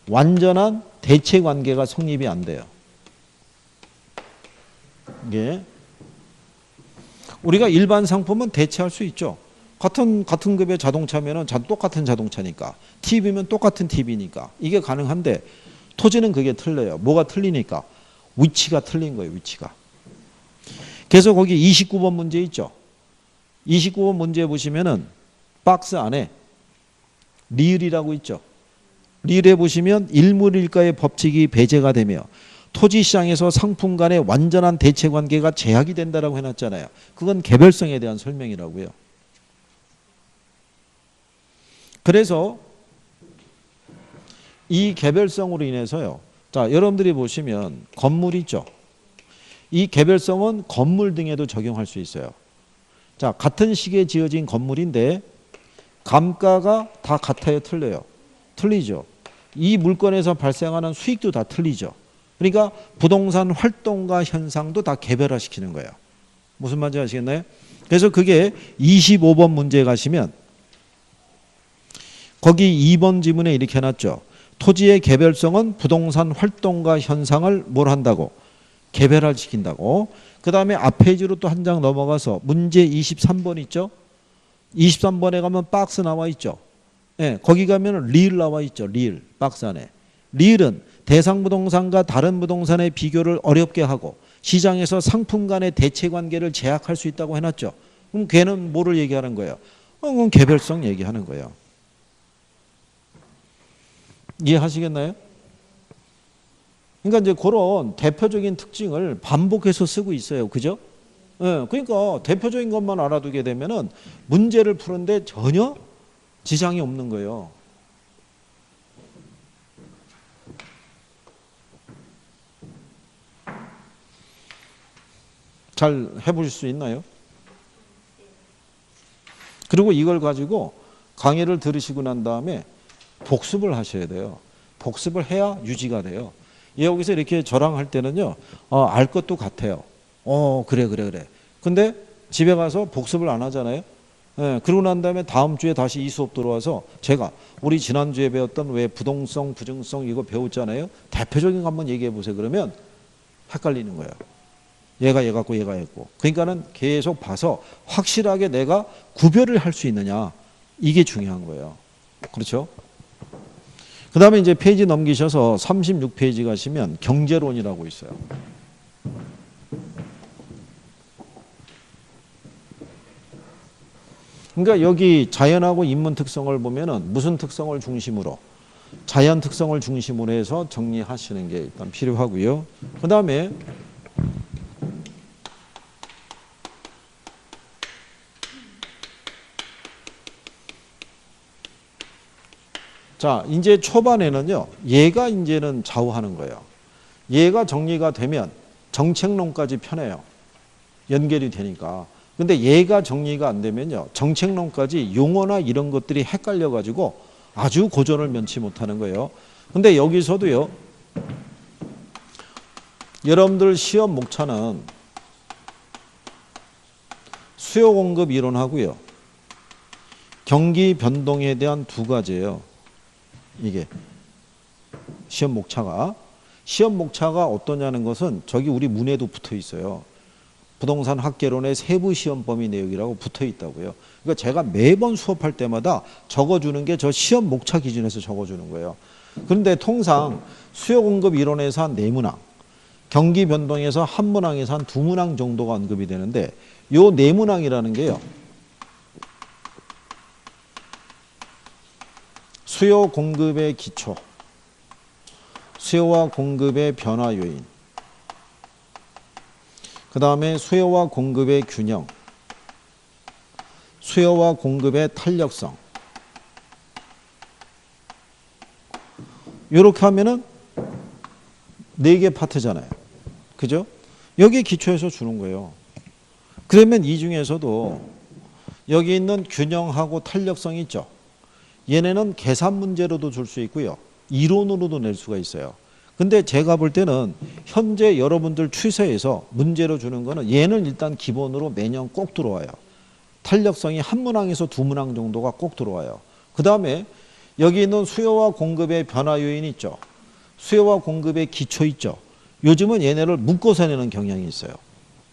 완전한 대체 관계가 성립이 안 돼요. 이게 우리가 일반 상품은 대체할 수 있죠. 같은 급의 자동차면은 똑같은 자동차니까, TV면 똑같은 TV니까 이게 가능한데 토지는 그게 틀려요. 뭐가 틀리니까? 위치가 틀린 거예요. 위치가. 그래서 거기 29번 문제 있죠. 29번 문제 보시면은 박스 안에 리을이라고 있죠. 리을에 보시면 일물일가의 법칙이 배제가 되며 토지시장에서 상품 간의 완전한 대체관계가 제약이 된다라고 해놨잖아요. 그건 개별성에 대한 설명이라고요. 그래서 이 개별성으로 인해서요, 자, 여러분들이 보시면 건물 있죠. 이 개별성은 건물 등에도 적용할 수 있어요. 자, 같은 시기에 지어진 건물인데 감가가 다 같아요, 틀려요? 틀리죠. 이 물건에서 발생하는 수익도 다 틀리죠. 그러니까 부동산 활동가 현상도 다 개별화시키는 거예요. 무슨 말인지 아시겠나요? 그래서 그게 25번 문제에 가시면 거기 2번 지문에 이렇게 해놨죠. 토지의 개별성은 부동산 활동가 현상을 뭘 한다고? 개별화시킨다고. 그 다음에 앞 페이지로 또 한 장 넘어가서 문제 23번 있죠. 23번에 가면 박스 나와 있죠. 네, 거기 가면 리을 나와 있죠. 리을 박스 안에. 리을은 대상 부동산과 다른 부동산의 비교를 어렵게 하고 시장에서 상품 간의 대체 관계를 제약할 수 있다고 해놨죠. 그럼 걔는 뭐를 얘기하는 거예요? 그건 개별성 얘기하는 거예요. 이해하시겠나요? 그러니까 이제 그런 대표적인 특징을 반복해서 쓰고 있어요. 그죠? 네, 그러니까 대표적인 것만 알아두게 되면은 문제를 푸는데 전혀 지장이 없는 거예요. 잘 해보실 수 있나요? 그리고 이걸 가지고 강의를 들으시고 난 다음에 복습을 하셔야 돼요. 복습을 해야 유지가 돼요. 여기서 이렇게 저랑 할 때는요, 알 것도 같아요. 그래. 근데 집에 가서 복습을 안 하잖아요. 예, 그러고 난 다음에 다음 주에 다시 이 수업 들어와서 제가 우리 지난주에 배웠던 왜 부동성, 부증성 이거 배웠잖아요. 대표적인 거 한번 얘기해 보세요. 그러면 헷갈리는 거예요. 얘가 얘 같고 얘가 했고. 그러니까는 계속 봐서 확실하게 내가 구별을 할 수 있느냐. 이게 중요한 거예요. 그렇죠? 그 다음에 이제 페이지 넘기셔서 36페이지 가시면 경제론이라고 있어요. 그러니까 여기 자연하고 인문 특성을 보면은 무슨 특성을 중심으로? 자연 특성을 중심으로 해서 정리하시는 게 일단 필요하고요. 그 다음에 자, 이제 초반에는요, 얘가 이제는 좌우하는 거예요. 얘가 정리가 되면 정책론까지 편해요. 연결이 되니까. 근데 얘가 정리가 안 되면요. 정책론까지 용어나 이런 것들이 헷갈려 가지고 아주 고전을 면치 못하는 거예요. 근데 여기서도요. 여러분들 시험 목차는 수요 공급 이론하고요. 경기 변동에 대한 두 가지예요. 이게 시험 목차가. 시험 목차가 어떠냐는 것은 저기 우리 문에도 붙어 있어요. 부동산 학개론의 세부 시험 범위 내역이라고 붙어 있다고요. 그러니까 제가 매번 수업할 때마다 적어주는 게 저 시험 목차 기준에서 적어주는 거예요. 그런데 통상 수요 공급 이론에서 한 4문항, 경기 변동에서 한 문항에서 한 2문항 정도가 언급이 되는데 요 4문항이라는 게요. 수요 공급의 기초, 수요와 공급의 변화 요인, 그 다음에 수요와 공급의 균형, 수요와 공급의 탄력성. 이렇게 하면은 4개 파트잖아요. 그죠? 여기 기초에서 주는 거예요. 그러면 이 중에서도 여기 있는 균형하고 탄력성 있죠? 얘네는 계산 문제로도 줄 수 있고요. 이론으로도 낼 수가 있어요. 근데 제가 볼 때는 현재 여러분들 추세에서 문제로 주는 거는 얘는 일단 기본으로 매년 꼭 들어와요. 탄력성이 한 문항에서 2문항 정도가 꼭 들어와요. 그 다음에 여기 있는 수요와 공급의 변화 요인 있죠. 수요와 공급의 기초 있죠. 요즘은 얘네를 묶어서 내는 경향이 있어요.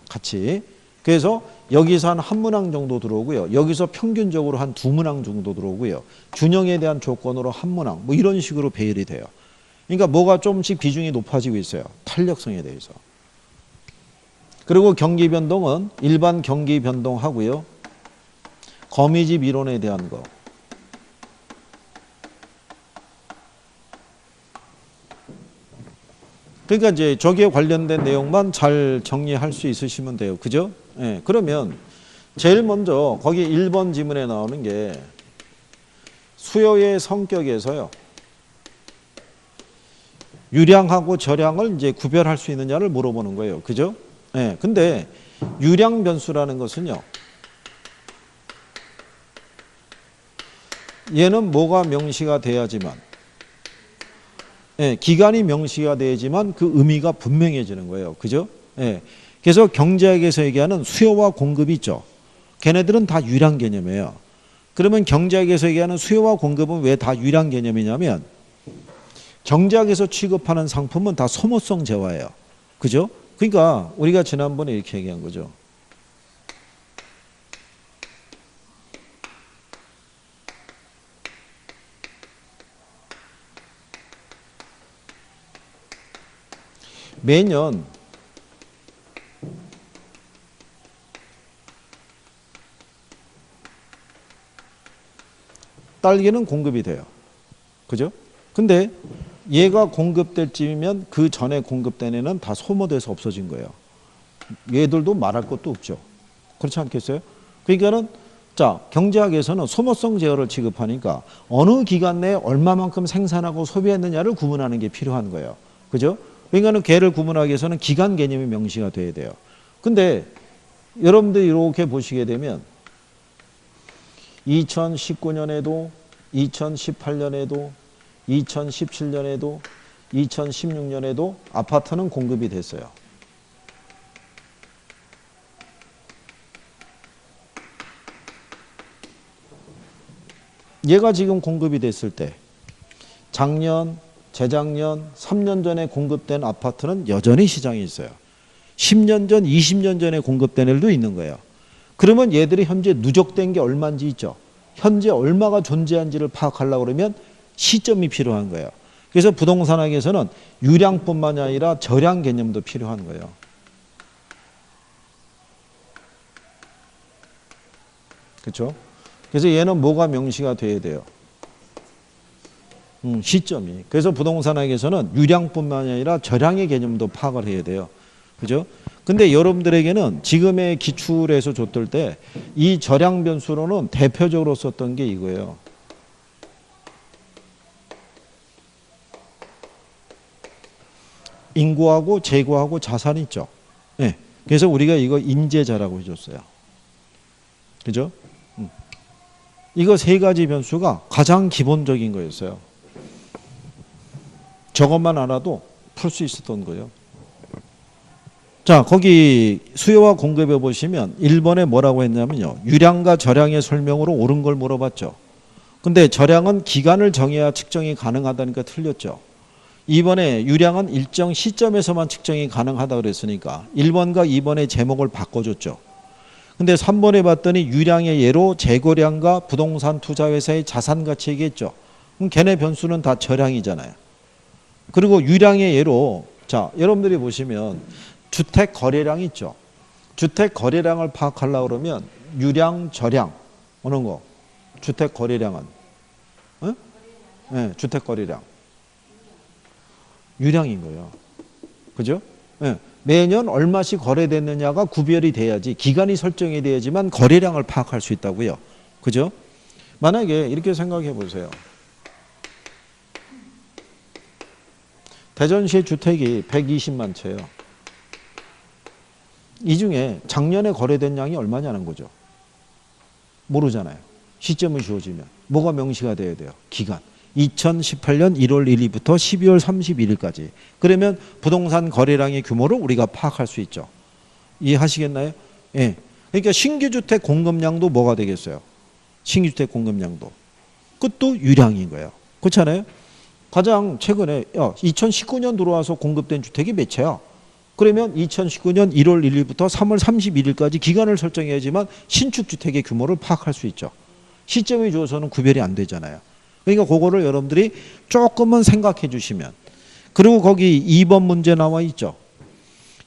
같이. 그래서 여기서 한 문항 정도 들어오고요. 여기서 평균적으로 한 2문항 정도 들어오고요. 균형에 대한 조건으로 한 문항. 뭐 이런 식으로 배열이 돼요. 그러니까 뭐가 조금씩 비중이 높아지고 있어요. 탄력성에 대해서. 그리고 경기 변동은 일반 경기 변동하고요. 거미집 이론에 대한 거. 그러니까 이제 저기에 관련된 내용만 잘 정리할 수 있으시면 돼요. 그죠? 예, 그러면 제일 먼저 거기 1번 지문에 나오는 게 수요의 성격에서요. 유량하고 저량을 이제 구별할 수 있느냐를 물어보는 거예요. 그죠? 예, 근데 유량 변수라는 것은요. 얘는 뭐가 명시가 돼야지만 예, 기간이 명시가 돼야지만 그 의미가 분명해지는 거예요. 그죠? 예. 그래서 경제학에서 얘기하는 수요와 공급이 있죠. 걔네들은 다 유량 개념이에요. 그러면 경제학에서 얘기하는 수요와 공급은 왜 다 유량 개념이냐면 경제학에서 취급하는 상품은 다 소모성 재화예요. 그죠? 그러니까 우리가 지난번에 이렇게 얘기한 거죠. 매년 딸기는 공급이 돼요. 그죠? 근데 얘가 공급될 쯤이면 그 전에 공급된 애는 다 소모돼서 없어진 거예요. 얘들도 말할 것도 없죠. 그렇지 않겠어요? 그러니까는 자, 경제학에서는 소모성 제어를 취급하니까 어느 기간 내에 얼마만큼 생산하고 소비했느냐를 구분하는 게 필요한 거예요. 그죠? 그러니까는 걔를 구분하기 위해서는 기간 개념이 명시가 돼야 돼요. 근데 여러분들이 이렇게 보시게 되면 2019년에도 2018년에도 2017년에도 2016년에도 아파트는 공급이 됐어요. 얘가 지금 공급이 됐을 때 작년, 재작년, 3년 전에 공급된 아파트는 여전히 시장에 있어요. 10년 전, 20년 전에 공급된 애들도 있는 거예요. 그러면 얘들이 현재 누적된 게 얼마인지 있죠. 현재 얼마가 존재한지를 파악하려고 그러면 시점이 필요한 거예요. 그래서 부동산학에서는 유량뿐만이 아니라 저량 개념도 필요한 거예요. 그렇죠? 그래서 얘는 뭐가 명시가 돼야 돼요? 시점이. 그래서 부동산학에서는 유량뿐만이 아니라 저량의 개념도 파악을 해야 돼요. 그죠? 근데 여러분들에게는 지금의 기출에서 줬을 때 이 저량 변수로는 대표적으로 썼던 게 이거예요. 인구하고 재고하고 자산 있죠. 네. 그래서 우리가 이거 인재자라고 해줬어요. 그죠? 이거 세 가지 변수가 가장 기본적인 거였어요. 저것만 알아도 풀 수 있었던 거예요. 자, 거기 수요와 공급에 보시면 1번에 뭐라고 했냐면요. 유량과 저량의 설명으로 옳은 걸 물어봤죠. 근데 저량은 기간을 정해야 측정이 가능하다니까 틀렸죠. 2번에 유량은 일정 시점에서만 측정이 가능하다 그랬으니까 1번과 2번의 제목을 바꿔줬죠. 근데 3번에 봤더니 유량의 예로 재고량과 부동산 투자회사의 자산가치 얘기했죠. 그럼 걔네 변수는 다 저량이잖아요. 그리고 유량의 예로, 자, 여러분들이 보시면 주택 거래량 있죠. 주택 거래량을 파악하려고 그러면 유량, 저량 오는 거. 주택 거래량은 네, 주택 거래량 유량인 거예요. 그죠? 네. 매년 얼마씩 거래됐느냐가 구별이 돼야지, 기간이 설정이 돼야지만 거래량을 파악할 수 있다고요. 그죠? 만약에 이렇게 생각해 보세요. 대전시의 주택이 120만 채예요. 이 중에 작년에 거래된 양이 얼마냐는 거죠. 모르잖아요. 시점을 주어지면. 뭐가 명시가 돼야 돼요? 기간. 2018년 1월 1일부터 12월 31일까지. 그러면 부동산 거래량의 규모를 우리가 파악할 수 있죠. 이해하시겠나요? 예. 그러니까 신규주택 공급량도 뭐가 되겠어요? 신규주택 공급량도. 그것도 유량인 거예요. 그렇잖아요? 가장 최근에 2019년 들어와서 공급된 주택이 몇 채야? 그러면 2019년 1월 1일부터 3월 31일까지 기간을 설정해야지만 신축주택의 규모를 파악할 수 있죠. 시점이 주어서는 구별이 안 되잖아요. 그러니까 그거를 여러분들이 조금만 생각해 주시면. 그리고 거기 2번 문제 나와 있죠.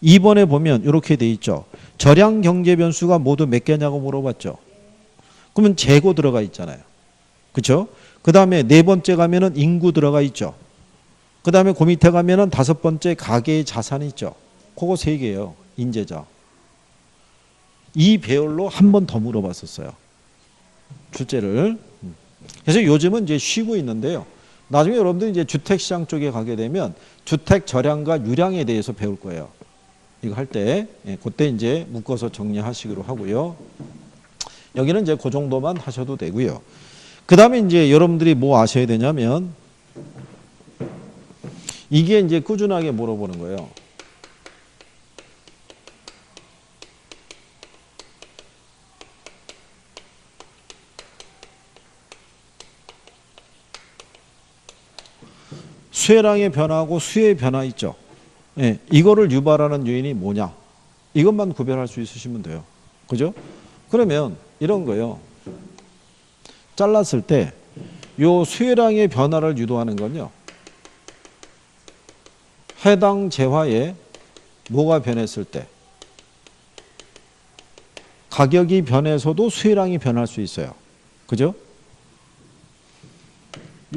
2번에 보면 이렇게 돼 있죠. 저량 경제 변수가 모두 몇 개냐고 물어봤죠. 그러면 재고 들어가 있잖아요. 그렇죠? 그 다음에 네 번째 가면은 인구 들어가 있죠. 그 다음에 그 밑에 가면은 다섯 번째 가계의 자산이 있죠. 그거 세 개예요. 인재자. 이 배열로 한 번 더 물어봤었어요. 출제를. 그래서 요즘은 이제 쉬고 있는데요. 나중에 여러분들이 이제 주택시장 쪽에 가게 되면 주택 저량과 유량에 대해서 배울 거예요. 이거 할 때, 그때 이제 묶어서 정리하시기로 하고요. 여기는 이제 그 정도만 하셔도 되고요. 그 다음에 이제 여러분들이 뭐 아셔야 되냐면, 이게 이제 꾸준하게 물어보는 거예요. 수혜량의 변화하고 수혜의 변화 있죠. 예, 이거를 유발하는 요인이 뭐냐. 이것만 구별할 수 있으시면 돼요. 그죠? 그러면 이런 거예요. 잘랐을 때 요 수혜량의 변화를 유도하는 건요. 해당 재화에 뭐가 변했을 때 가격이 변해서도 수혜량이 변할 수 있어요. 그죠?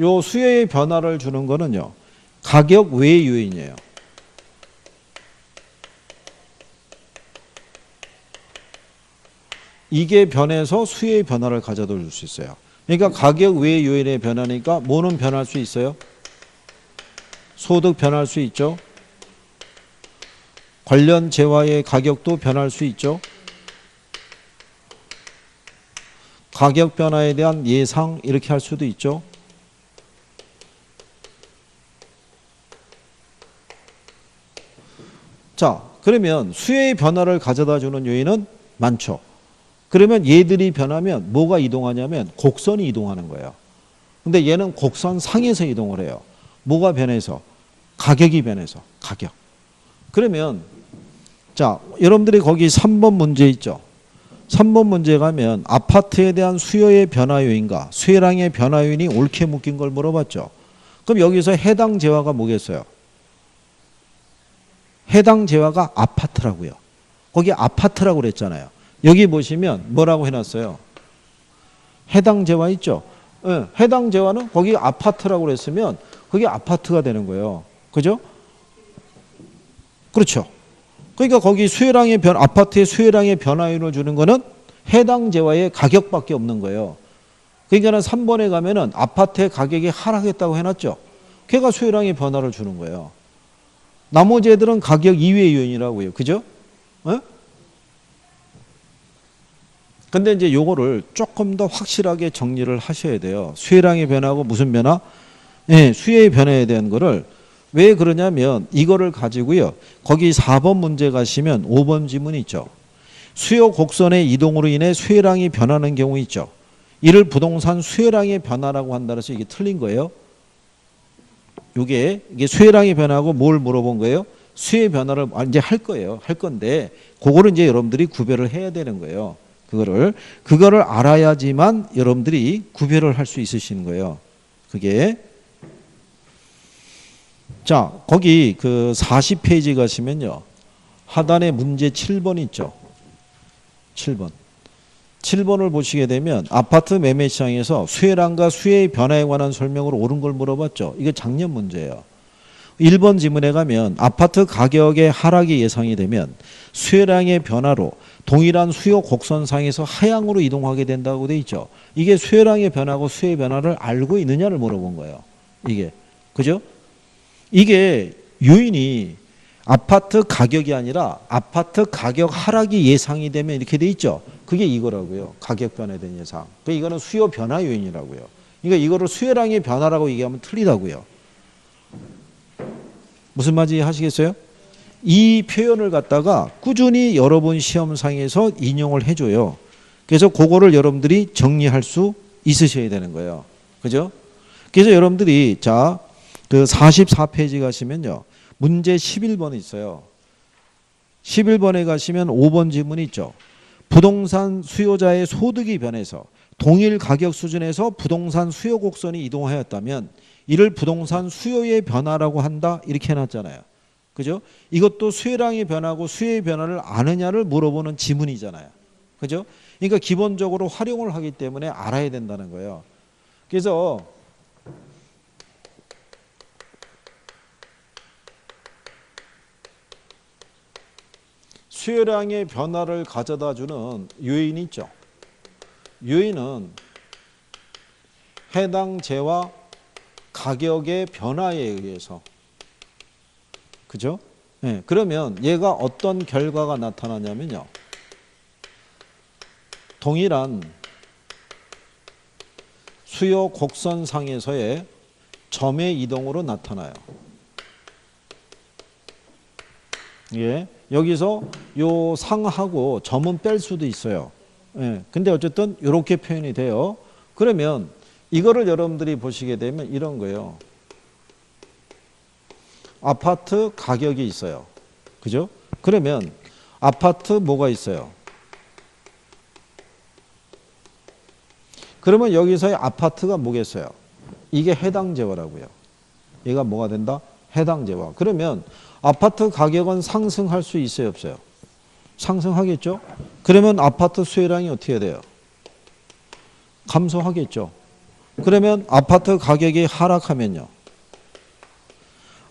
요 수혜의 변화를 주는 거는요. 가격 외의 요인이에요. 이게 변해서 수혜의 변화를 가져다 줄 수 있어요. 그러니까 가격 외의 요인의 변화니까 뭐는 변할 수 있어요? 소득 변할 수 있죠. 관련 재화의 가격도 변할 수 있죠. 가격 변화에 대한 예상 이렇게 할 수도 있죠. 자, 그러면 수혜의 변화를 가져다 주는 요인은 많죠. 그러면 얘들이 변하면 뭐가 이동하냐면 곡선이 이동하는 거예요. 근데 얘는 곡선 상에서 이동을 해요. 뭐가 변해서? 가격이 변해서. 가격. 그러면 자, 여러분들이 거기 3번 문제 있죠. 3번 문제 가면 아파트에 대한 수요의 변화 요인과 수혜량의 변화 요인이 옳게 묶인 걸 물어봤죠. 그럼 여기서 해당 재화가 뭐겠어요? 해당 재화가 아파트라고요. 거기 아파트라고 그랬잖아요. 여기 보시면 뭐라고 해놨어요? 해당 재화 있죠? 네, 해당 재화는 거기 아파트라고 그랬으면 그게 아파트가 되는 거예요. 그죠? 그렇죠. 그러니까 거기 수혜량의 아파트의 수혜량의 변화율을 주는 거는 해당 재화의 가격밖에 없는 거예요. 그러니까 3번에 가면은 아파트의 가격이 하락했다고 해놨죠. 걔가 수혜량의 변화를 주는 거예요. 나머지 애들은 가격 이외의 요인이라고요. 그죠? 어? 근데 이제 요거를 조금 더 확실하게 정리를 하셔야 돼요. 수혜량의 변화하고 무슨 변화? 예, 수혜의 변화에 대한 거를 왜 그러냐면 이거를 가지고요. 거기 4번 문제 가시면 5번 지문이 있죠. 수요 곡선의 이동으로 인해 수혜량이 변하는 경우 있죠. 이를 부동산 수혜량의 변화라고 한다 그래서 이게 틀린 거예요. 이게 수혜량의 변화하고 뭘 물어본 거예요? 수혜 변화를 이제 할 거예요. 할 건데 그거를 이제 여러분들이 구별을 해야 되는 거예요. 그거를 알아야지만 여러분들이 구별을 할 수 있으시는 거예요. 그게 자, 거기 그 40페이지 가시면요. 하단에 문제 7번 있죠. 7번. 7번을 보시게 되면 아파트 매매 시장에서 수혜량과 수혜의 변화에 관한 설명으로 옳은 걸 물어봤죠. 이게 작년 문제예요. 1번 지문에 가면 아파트 가격의 하락이 예상이 되면 수혜량의 변화로 동일한 수요 곡선상에서 하향으로 이동하게 된다고 돼 있죠. 이게 수혜량의 변화고 수혜의 변화를 알고 있느냐를 물어본 거예요. 이게. 그죠? 이게 요인이 아파트 가격이 아니라 아파트 가격 하락이 예상이 되면 이렇게 돼 있죠. 그게 이거라고요. 가격 변화에 대한 예상. 그러니까 이거는 수요 변화 요인이라고요. 그러니까 이거를 수혜량의 변화라고 얘기하면 틀리다고요. 무슨 말인지 하시겠어요? 이 표현을 갖다가 꾸준히 여러 번 시험상에서 인용을 해줘요. 그래서 그거를 여러분들이 정리할 수 있으셔야 되는 거예요. 그죠? 그래서 여러분들이 자, 그 44페이지 가시면요. 문제 11번 있어요. 11번에 가시면 5번 지문이 있죠. 부동산 수요자의 소득이 변해서 동일 가격 수준에서 부동산 수요 곡선이 이동하였다면 이를 부동산 수요의 변화라고 한다. 이렇게 해놨잖아요. 그죠? 이것도 수혜량의 변화고 수혜의 변화를 아느냐를 물어보는 지문이잖아요. 그죠? 그러니까 기본적으로 활용을 하기 때문에 알아야 된다는 거예요. 그래서 수혜량의 변화를 가져다 주는 요인이 있죠. 요인은 해당 재와 가격의 변화에 의해서. 그죠? 네, 그러면 얘가 어떤 결과가 나타나냐면요. 동일한 수요 곡선상에서의 점의 이동으로 나타나요. 예, 여기서 요 상하고 점은 뺄 수도 있어요. 예, 근데 어쨌든 이렇게 표현이 돼요. 그러면 이거를 여러분들이 보시게 되면 이런 거예요. 아파트 가격이 있어요. 그죠? 그러면 아파트 뭐가 있어요? 그러면 여기서의 아파트가 뭐겠어요? 이게 해당 재화라고요. 얘가 뭐가 된다? 해당 재화. 그러면 아파트 가격은 상승할 수 있어요, 없어요? 상승하겠죠? 그러면 아파트 수혜량이 어떻게 돼요? 감소하겠죠. 그러면 아파트 가격이 하락하면요.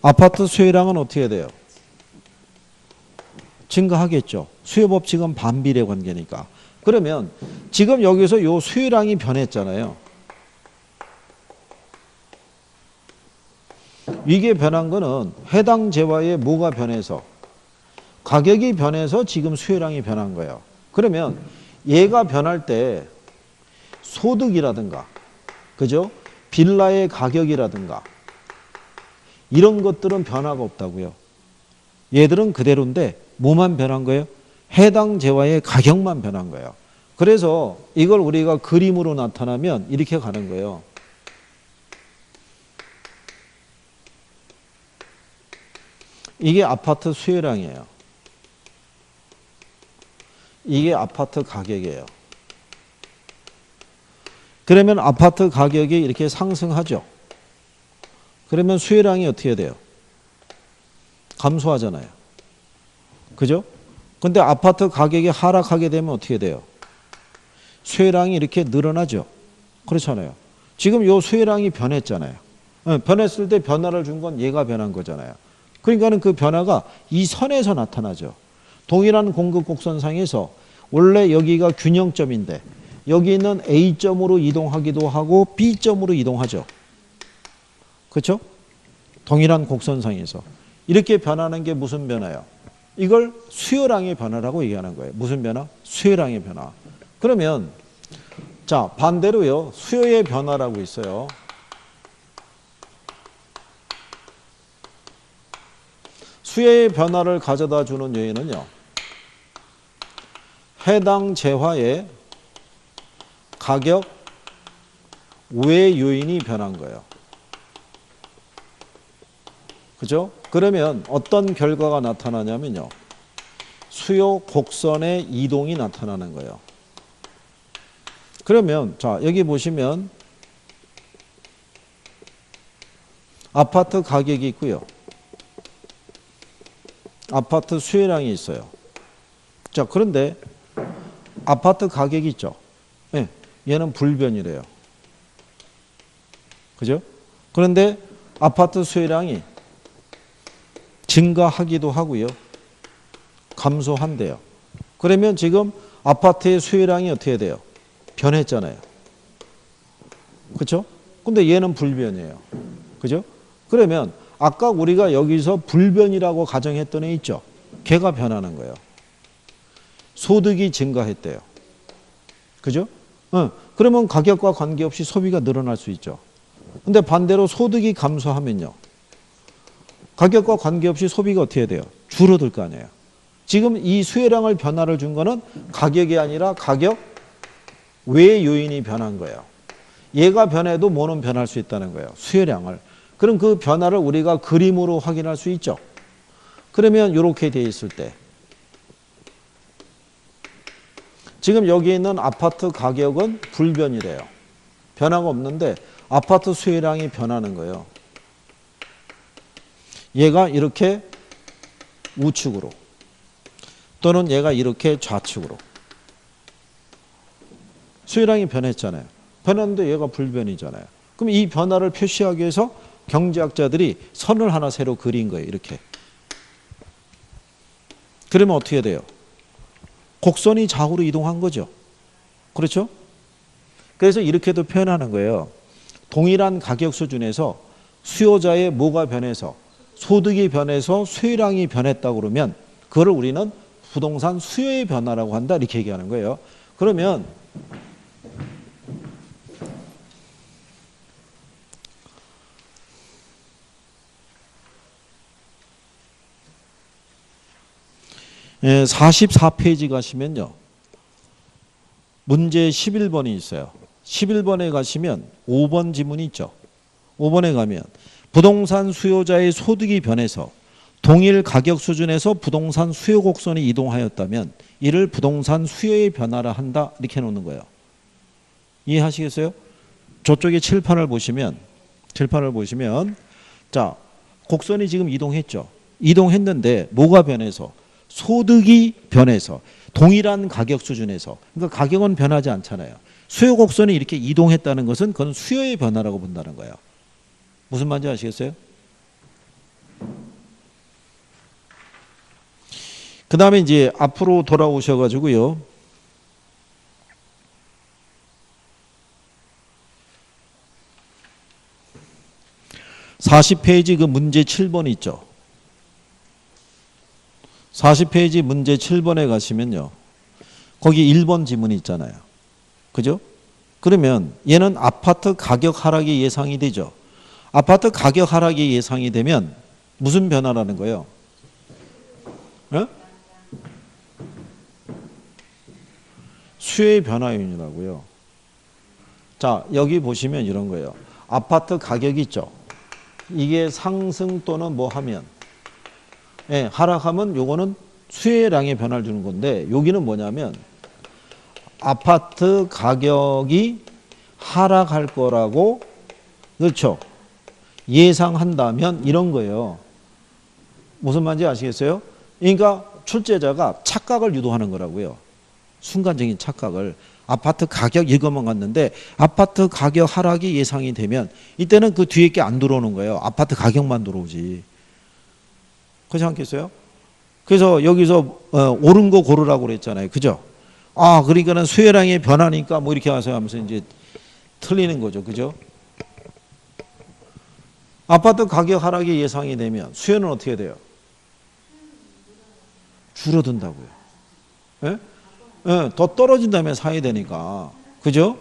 아파트 수혜량은 어떻게 돼요? 증가하겠죠. 수요 법칙은 반비례 관계니까. 그러면 지금 여기서 요 수혜량이 변했잖아요. 이게 변한 거는 해당 재화에 뭐가 변해서? 가격이 변해서 지금 수혜량이 변한 거예요. 그러면 얘가 변할 때 소득이라든가, 그죠? 빌라의 가격이라든가 이런 것들은 변화가 없다고요. 얘들은 그대로인데 뭐만 변한 거예요? 해당 재화의 가격만 변한 거예요. 그래서 이걸 우리가 그림으로 나타나면 이렇게 가는 거예요. 이게 아파트 수혜량이에요. 이게 아파트 가격이에요. 그러면 아파트 가격이 이렇게 상승하죠. 그러면 수혜량이 어떻게 돼요? 감소하잖아요. 그죠? 근데 아파트 가격이 하락하게 되면 어떻게 돼요? 수혜량이 이렇게 늘어나죠. 그렇잖아요. 지금 요 수혜량이 변했잖아요. 변했을 때 변화를 준 건 얘가 변한 거잖아요. 그러니까는 그 변화가 이 선에서 나타나죠. 동일한 공급 곡선상에서 원래 여기가 균형점인데 여기는 A점으로 이동하기도 하고 B점으로 이동하죠. 그렇죠? 동일한 곡선상에서. 이렇게 변하는 게 무슨 변화예요? 이걸 수요량의 변화라고 얘기하는 거예요. 무슨 변화? 수요량의 변화. 그러면 자, 반대로요. 수요의 변화라고 있어요. 수요의 변화를 가져다 주는 요인은요. 해당 재화의 가격 외 요인이 변한 거예요. 그죠? 그러면 어떤 결과가 나타나냐면요. 수요 곡선의 이동이 나타나는 거예요. 그러면 자, 여기 보시면 아파트 가격이 있고요. 아파트 수요량이 있어요. 자, 그런데 아파트 가격이 있죠. 네, 얘는 불변이래요. 그죠? 그런데 아파트 수요량이 증가하기도 하고요. 감소한대요. 그러면 지금 아파트의 수요량이 어떻게 돼요? 변했잖아요. 그렇죠? 근데 얘는 불변이에요. 그죠? 그러면 아까 우리가 여기서 불변이라고 가정했던 애 있죠? 걔가 변하는 거예요. 소득이 증가했대요. 그죠? 그러면 가격과 관계없이 소비가 늘어날 수 있죠. 근데 반대로 소득이 감소하면요. 가격과 관계없이 소비가 어떻게 돼요? 줄어들 거 아니에요. 지금 이 수요량을 변화를 준 거는 가격이 아니라 가격 외 요인이 변한 거예요. 얘가 변해도 뭐는 변할 수 있다는 거예요. 수요량을. 그럼 그 변화를 우리가 그림으로 확인할 수 있죠. 그러면 이렇게 돼 있을 때 지금 여기 있는 아파트 가격은 불변이래요. 변화가 없는데 아파트 수요량이 변하는 거예요. 얘가 이렇게 우측으로 또는 얘가 이렇게 좌측으로 수요량이 변했잖아요. 변했는데 얘가 불변이잖아요. 그럼 이 변화를 표시하기 위해서 경제학자들이 선을 하나 새로 그린 거예요. 이렇게. 그러면 어떻게 돼요? 곡선이 좌우로 이동한 거죠. 그렇죠? 그래서 이렇게도 표현하는 거예요. 동일한 가격 수준에서 수요자의 뭐가 변해서 소득이 변해서 수요량이 변했다고 그러면 그걸 우리는 부동산 수요의 변화라고 한다. 이렇게 얘기하는 거예요. 그러면 44페이지 가시면요. 문제 11번이 있어요. 11번에 가시면 5번 지문이 있죠. 5번에 가면 부동산 수요자의 소득이 변해서 동일 가격 수준에서 부동산 수요 곡선이 이동하였다면 이를 부동산 수요의 변화라 한다. 이렇게 해놓는 거예요. 이해하시겠어요? 저쪽에 칠판을 보시면 자, 곡선이 지금 이동했죠. 이동했는데 뭐가 변해서? 소득이 변해서 동일한 가격 수준에서, 그러니까 가격은 변하지 않잖아요. 수요 곡선이 이렇게 이동했다는 것은 그건 수요의 변화라고 본다는 거예요. 무슨 말인지 아시겠어요? 그 다음에 이제 앞으로 돌아오셔가지고요. (40페이지) 그 문제 7번 있죠. 40페이지 문제 7번에 가시면요. 거기 1번 지문이 있잖아요. 그죠? 그러면 얘는 아파트 가격 하락이 예상이 되죠. 아파트 가격 하락이 예상이 되면 무슨 변화라는 거예요? 어? 수요의 변화 요인이라고요. 자, 여기 보시면 이런 거예요. 아파트 가격이 있죠. 이게 상승 또는 뭐 하면 하락하면 요거는 수요량의 변화를 주는 건데 여기는 뭐냐면 아파트 가격이 하락할 거라고 그렇죠. 예상한다면 이런 거예요. 무슨 말인지 아시겠어요? 그러니까 출제자가 착각을 유도하는 거라고요. 순간적인 착각을. 아파트 가격 이것만 갔는데 아파트 가격 하락이 예상이 되면 이때는 그 뒤에 게 안 들어오는 거예요. 아파트 가격만 들어오지. 그렇지 않겠어요? 그래서 여기서 옳은 거 고르라고 그랬잖아요. 그죠? 아, 그러니까는 수요량이 변하니까 뭐 이렇게 하면서 이제 틀리는 거죠. 그죠? 아파트 가격 하락이 예상이 되면 수요는 어떻게 돼요? 줄어든다고요. 예? 예, 더 떨어진 다음에 사야 되니까. 그죠?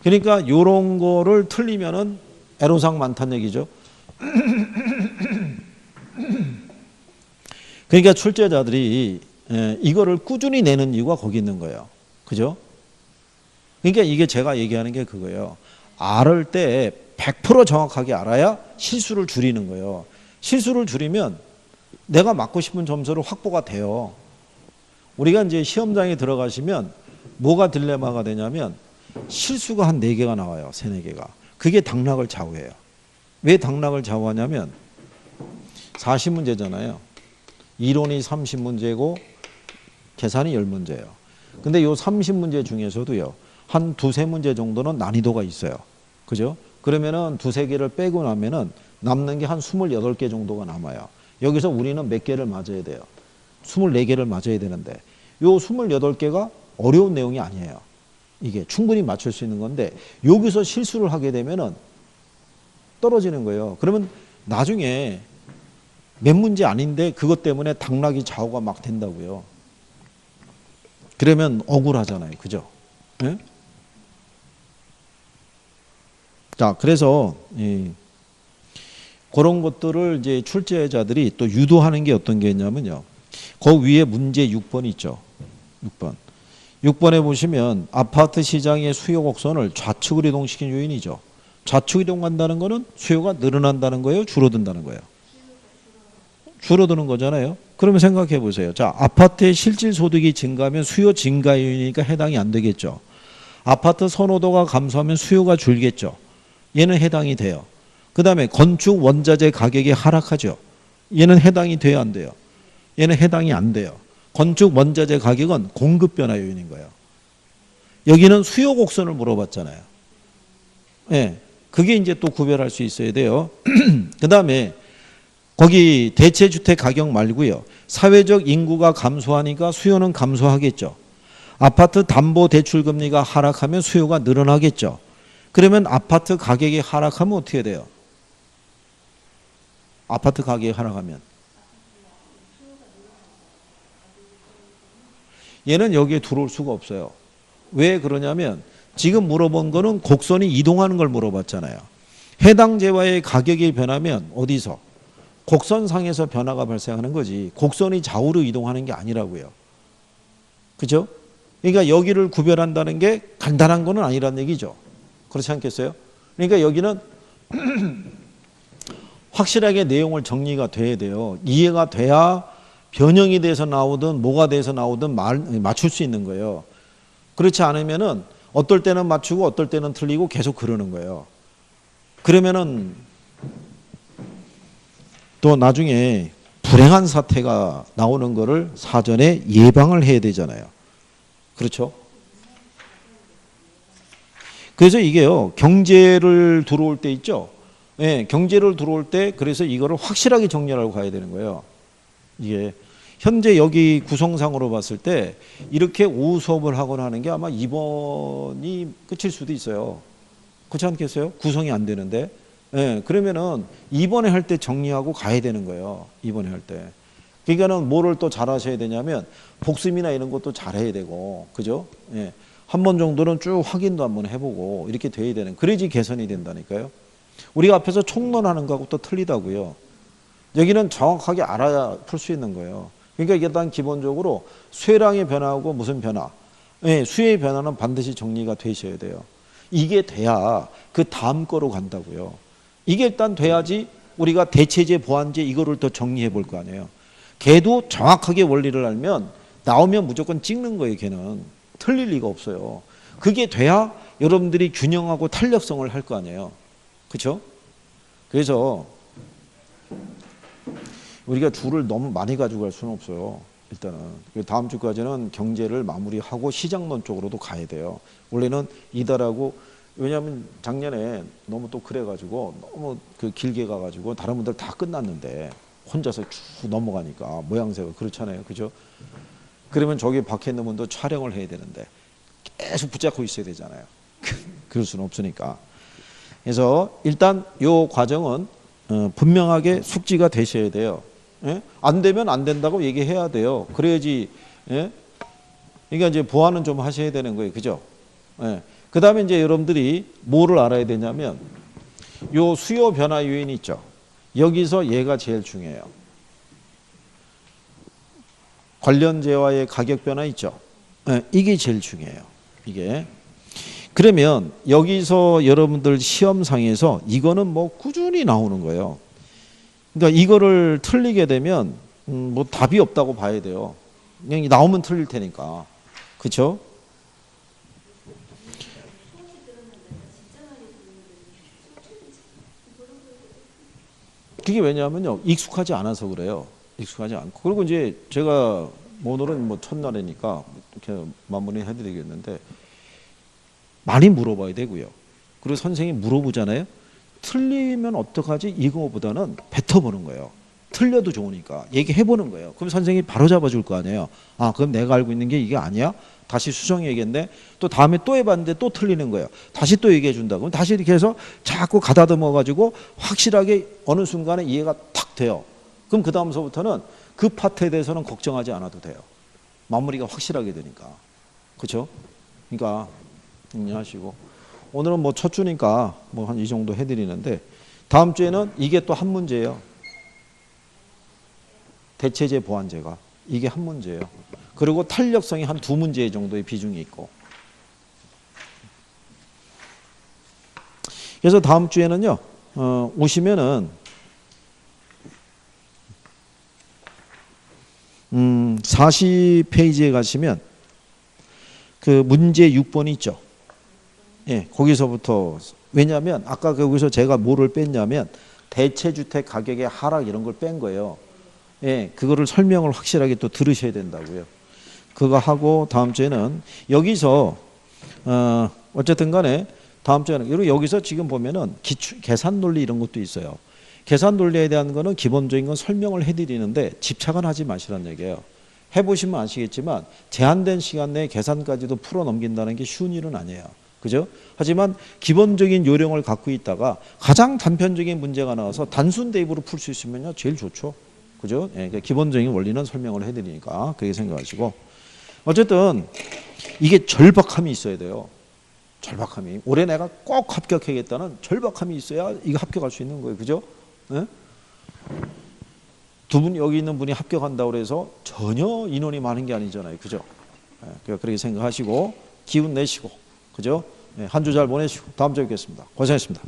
그러니까 요런 거를 틀리면은 애로사항 많다는 얘기죠. 그러니까 출제자들이 이거를 꾸준히 내는 이유가 거기 있는 거예요. 그죠? 그러니까 이게 제가 얘기하는 게 그거예요. 알을 때 100% 정확하게 알아야 실수를 줄이는 거예요. 실수를 줄이면 내가 맞고 싶은 점수를 확보가 돼요. 우리가 이제 시험장에 들어가시면 뭐가 딜레마가 되냐면 실수가 한 4개가 나와요. 3, 4개가. 그게 당락을 좌우해요. 왜 당락을 좌우하냐면 40문제잖아요. 이론이 30문제고 계산이 10문제예요. 근데 요 30문제 중에서도요. 한 2, 3문제 정도는 난이도가 있어요. 그죠? 그러면은 2, 3개를 빼고 나면은 남는 게 한 28개 정도가 남아요. 여기서 우리는 몇 개를 맞아야 돼요? 24개를 맞아야 되는데 요 28개가 어려운 내용이 아니에요. 이게 충분히 맞출 수 있는 건데 여기서 실수를 하게 되면은 떨어지는 거예요. 그러면 나중에 몇 문제 아닌데 그것 때문에 당락이 좌우가 막 된다고요. 그러면 억울하잖아요. 그죠? 네? 자, 그래서 그런 것들을 이제 출제자들이 또 유도하는 게 어떤 게 있냐면요. 그 위에 문제 6번 있죠. 6번. 6번에 보시면 아파트 시장의 수요 곡선을 좌측으로 이동시킨 요인이죠. 좌측 이동한다는 거는 수요가 늘어난다는 거예요? 줄어든다는 거예요? 줄어드는 거잖아요. 그러면 생각해 보세요. 자, 아파트의 실질 소득이 증가하면 수요 증가 요인이니까 해당이 안 되겠죠. 아파트 선호도가 감소하면 수요가 줄겠죠. 얘는 해당이 돼요. 그 다음에 건축 원자재 가격이 하락하죠. 얘는 해당이 돼요, 안 돼요? 얘는 해당이 안 돼요. 건축 원자재 가격은 공급 변화 요인인 거예요. 여기는 수요 곡선을 물어봤잖아요. 예, 그게 이제 또 구별할 수 있어야 돼요. 그 다음에 거기 대체주택 가격 말고요. 사회적 인구가 감소하니까 수요는 감소하겠죠. 아파트 담보 대출 금리가 하락하면 수요가 늘어나겠죠. 그러면 아파트 가격이 하락하면 어떻게 돼요? 아파트 가격이 하락하면 얘는 여기에 들어올 수가 없어요. 왜 그러냐면 지금 물어본 거는 곡선이 이동하는 걸 물어봤잖아요. 해당 재화의 가격이 변하면 어디서? 곡선상에서 변화가 발생하는 거지. 곡선이 좌우로 이동하는 게 아니라고요. 그죠? 그러니까 여기를 구별한다는 게 간단한 거는 아니란 얘기죠. 그렇지 않겠어요? 그러니까 여기는 확실하게 내용을 정리가 돼야 돼요. 이해가 돼야 변형이 돼서 나오든 뭐가 돼서 나오든 맞출 수 있는 거예요. 그렇지 않으면은 어떨 때는 맞추고 어떨 때는 틀리고 계속 그러는 거예요. 그러면은 또 나중에 불행한 사태가 나오는 거를 사전에 예방을 해야 되잖아요. 그렇죠? 그래서 이게요, 경제를 들어올 때 있죠? 예, 경제를 들어올 때 그래서 이거를 확실하게 정리하고 가야 되는 거예요. 이게 현재 여기 구성상으로 봤을 때 이렇게 오후 수업을 하거나 하는 게 아마 이번이 끝일 수도 있어요. 그렇지 않겠어요? 구성이 안 되는데. 예, 그러면은 이번에 할 때 정리하고 가야 되는 거예요. 이번에 할 때. 그러니까는 뭐를 또 잘 하셔야 되냐면 복습이나 이런 것도 잘 해야 되고, 그죠? 예. 한 번 정도는 쭉 확인도 한번 해보고 이렇게 돼야 되는, 그래야지 개선이 된다니까요. 우리가 앞에서 총론하는 거하고 또 틀리다고요. 여기는 정확하게 알아야 풀 수 있는 거예요. 그러니까 일단 기본적으로 수요량의 변화하고 무슨 변화? 예, 수요의 변화는 반드시 정리가 되셔야 돼요. 이게 돼야 그 다음 거로 간다고요. 이게 일단 돼야지 우리가 대체제, 보완제 이거를 더 정리해 볼 거 아니에요. 걔도 정확하게 원리를 알면 나오면 무조건 찍는 거예요. 걔는 틀릴 리가 없어요. 그게 돼야 여러분들이 균형하고 탄력성을 할 거 아니에요. 그렇죠? 그래서 우리가 줄을 너무 많이 가지고 갈 수는 없어요. 일단은 다음 주까지는 경제를 마무리하고 시장론 쪽으로도 가야 돼요. 원래는 이달하고, 왜냐하면 작년에 너무 또 그래가지고 너무 그 길게 가가지고 다른 분들 다 끝났는데 혼자서 쭉 넘어가니까 모양새가 그렇잖아요. 그죠? 그러면 저기 박혀 있는 분도 촬영을 해야 되는데 계속 붙잡고 있어야 되잖아요. 그럴 수는 없으니까. 그래서 일단 요 과정은 분명하게 숙지가 되셔야 돼요. 예? 안 되면 안 된다고 얘기해야 돼요. 그래야지. 예? 그러니까 이제 보완은 좀 하셔야 되는 거예요. 그죠? 예. 그 다음에 이제 여러분들이 뭐를 알아야 되냐면 요 수요 변화 요인이 있죠. 여기서 얘가 제일 중요해요. 관련제와의 가격 변화 있죠. 예, 이게 제일 중요해요. 이게. 그러면 여기서 여러분들 시험상에서 이거는 뭐 꾸준히 나오는 거예요. 그러니까 이거를 틀리게 되면 뭐 답이 없다고 봐야 돼요. 그냥 나오면 틀릴 테니까. 그렇죠? 그게 왜냐하면요. 익숙하지 않아서 그래요. 익숙하지 않고. 그리고 이제 제가 오늘은 뭐 첫날이니까 이렇게 마무리 해드리겠는데 많이 물어봐야 되고요. 그리고 선생님이 물어보잖아요. 틀리면 어떡하지? 이거보다는 뱉어보는 거예요. 틀려도 좋으니까 얘기해보는 거예요. 그럼 선생님이 바로 잡아줄 거 아니에요. 아, 그럼 내가 알고 있는 게 이게 아니야? 다시 수정해야겠네. 또 다음에 또 해봤는데 또 틀리는 거예요. 다시 또 얘기해 준다. 그럼 다시 이렇게 해서 자꾸 가다듬어 가지고 확실하게 어느 순간에 이해가 탁 돼요. 그럼 그 다음서부터는 그 파트에 대해서는 걱정하지 않아도 돼요. 마무리가 확실하게 되니까. 그렇죠? 그러니까 하시고 오늘은 뭐 첫 주니까 뭐 한 이 정도 해드리는데 다음 주에는 이게 또 한 문제예요. 대체제 보완제가 이게 한 문제예요. 그리고 탄력성이 한 두 문제 정도의 비중이 있고. 그래서 다음 주에는요. 오시면은 40페이지에 가시면 그 문제 6번이 있죠. 예, 거기서부터 왜냐하면 아까 거기서 제가 뭐를 뺐냐면 대체주택 가격의 하락 이런 걸 뺀 거예요. 예, 그거를 설명을 확실하게 또 들으셔야 된다고요. 그거 하고 다음 주에는 여기서 어쨌든 간에 다음 주에는 그리고 여기서 지금 보면은 계산 논리 이런 것도 있어요. 계산 논리에 대한 거는 기본적인 건 설명을 해드리는데 집착은 하지 마시라는 얘기예요. 해보시면 아시겠지만 제한된 시간 내에 계산까지도 풀어 넘긴다는 게 쉬운 일은 아니에요. 그죠? 하지만 기본적인 요령을 갖고 있다가 가장 단편적인 문제가 나와서 단순 대입으로 풀 수 있으면요 제일 좋죠. 그죠? 예, 그러니까 기본적인 원리는 설명을 해드리니까 그렇게 생각하시고 어쨌든 이게 절박함이 있어야 돼요. 절박함이. 올해 내가 꼭 합격하겠다는 절박함이 있어야 이거 합격할 수 있는 거예요. 그죠? 예? 두 분 여기 있는 분이 합격한다고 해서 전혀 인원이 많은 게 아니잖아요. 그죠? 예, 그렇게 생각하시고 기운 내시고 그죠? 예, 한 주 잘 보내시고 다음 주에 뵙겠습니다. 고생하셨습니다.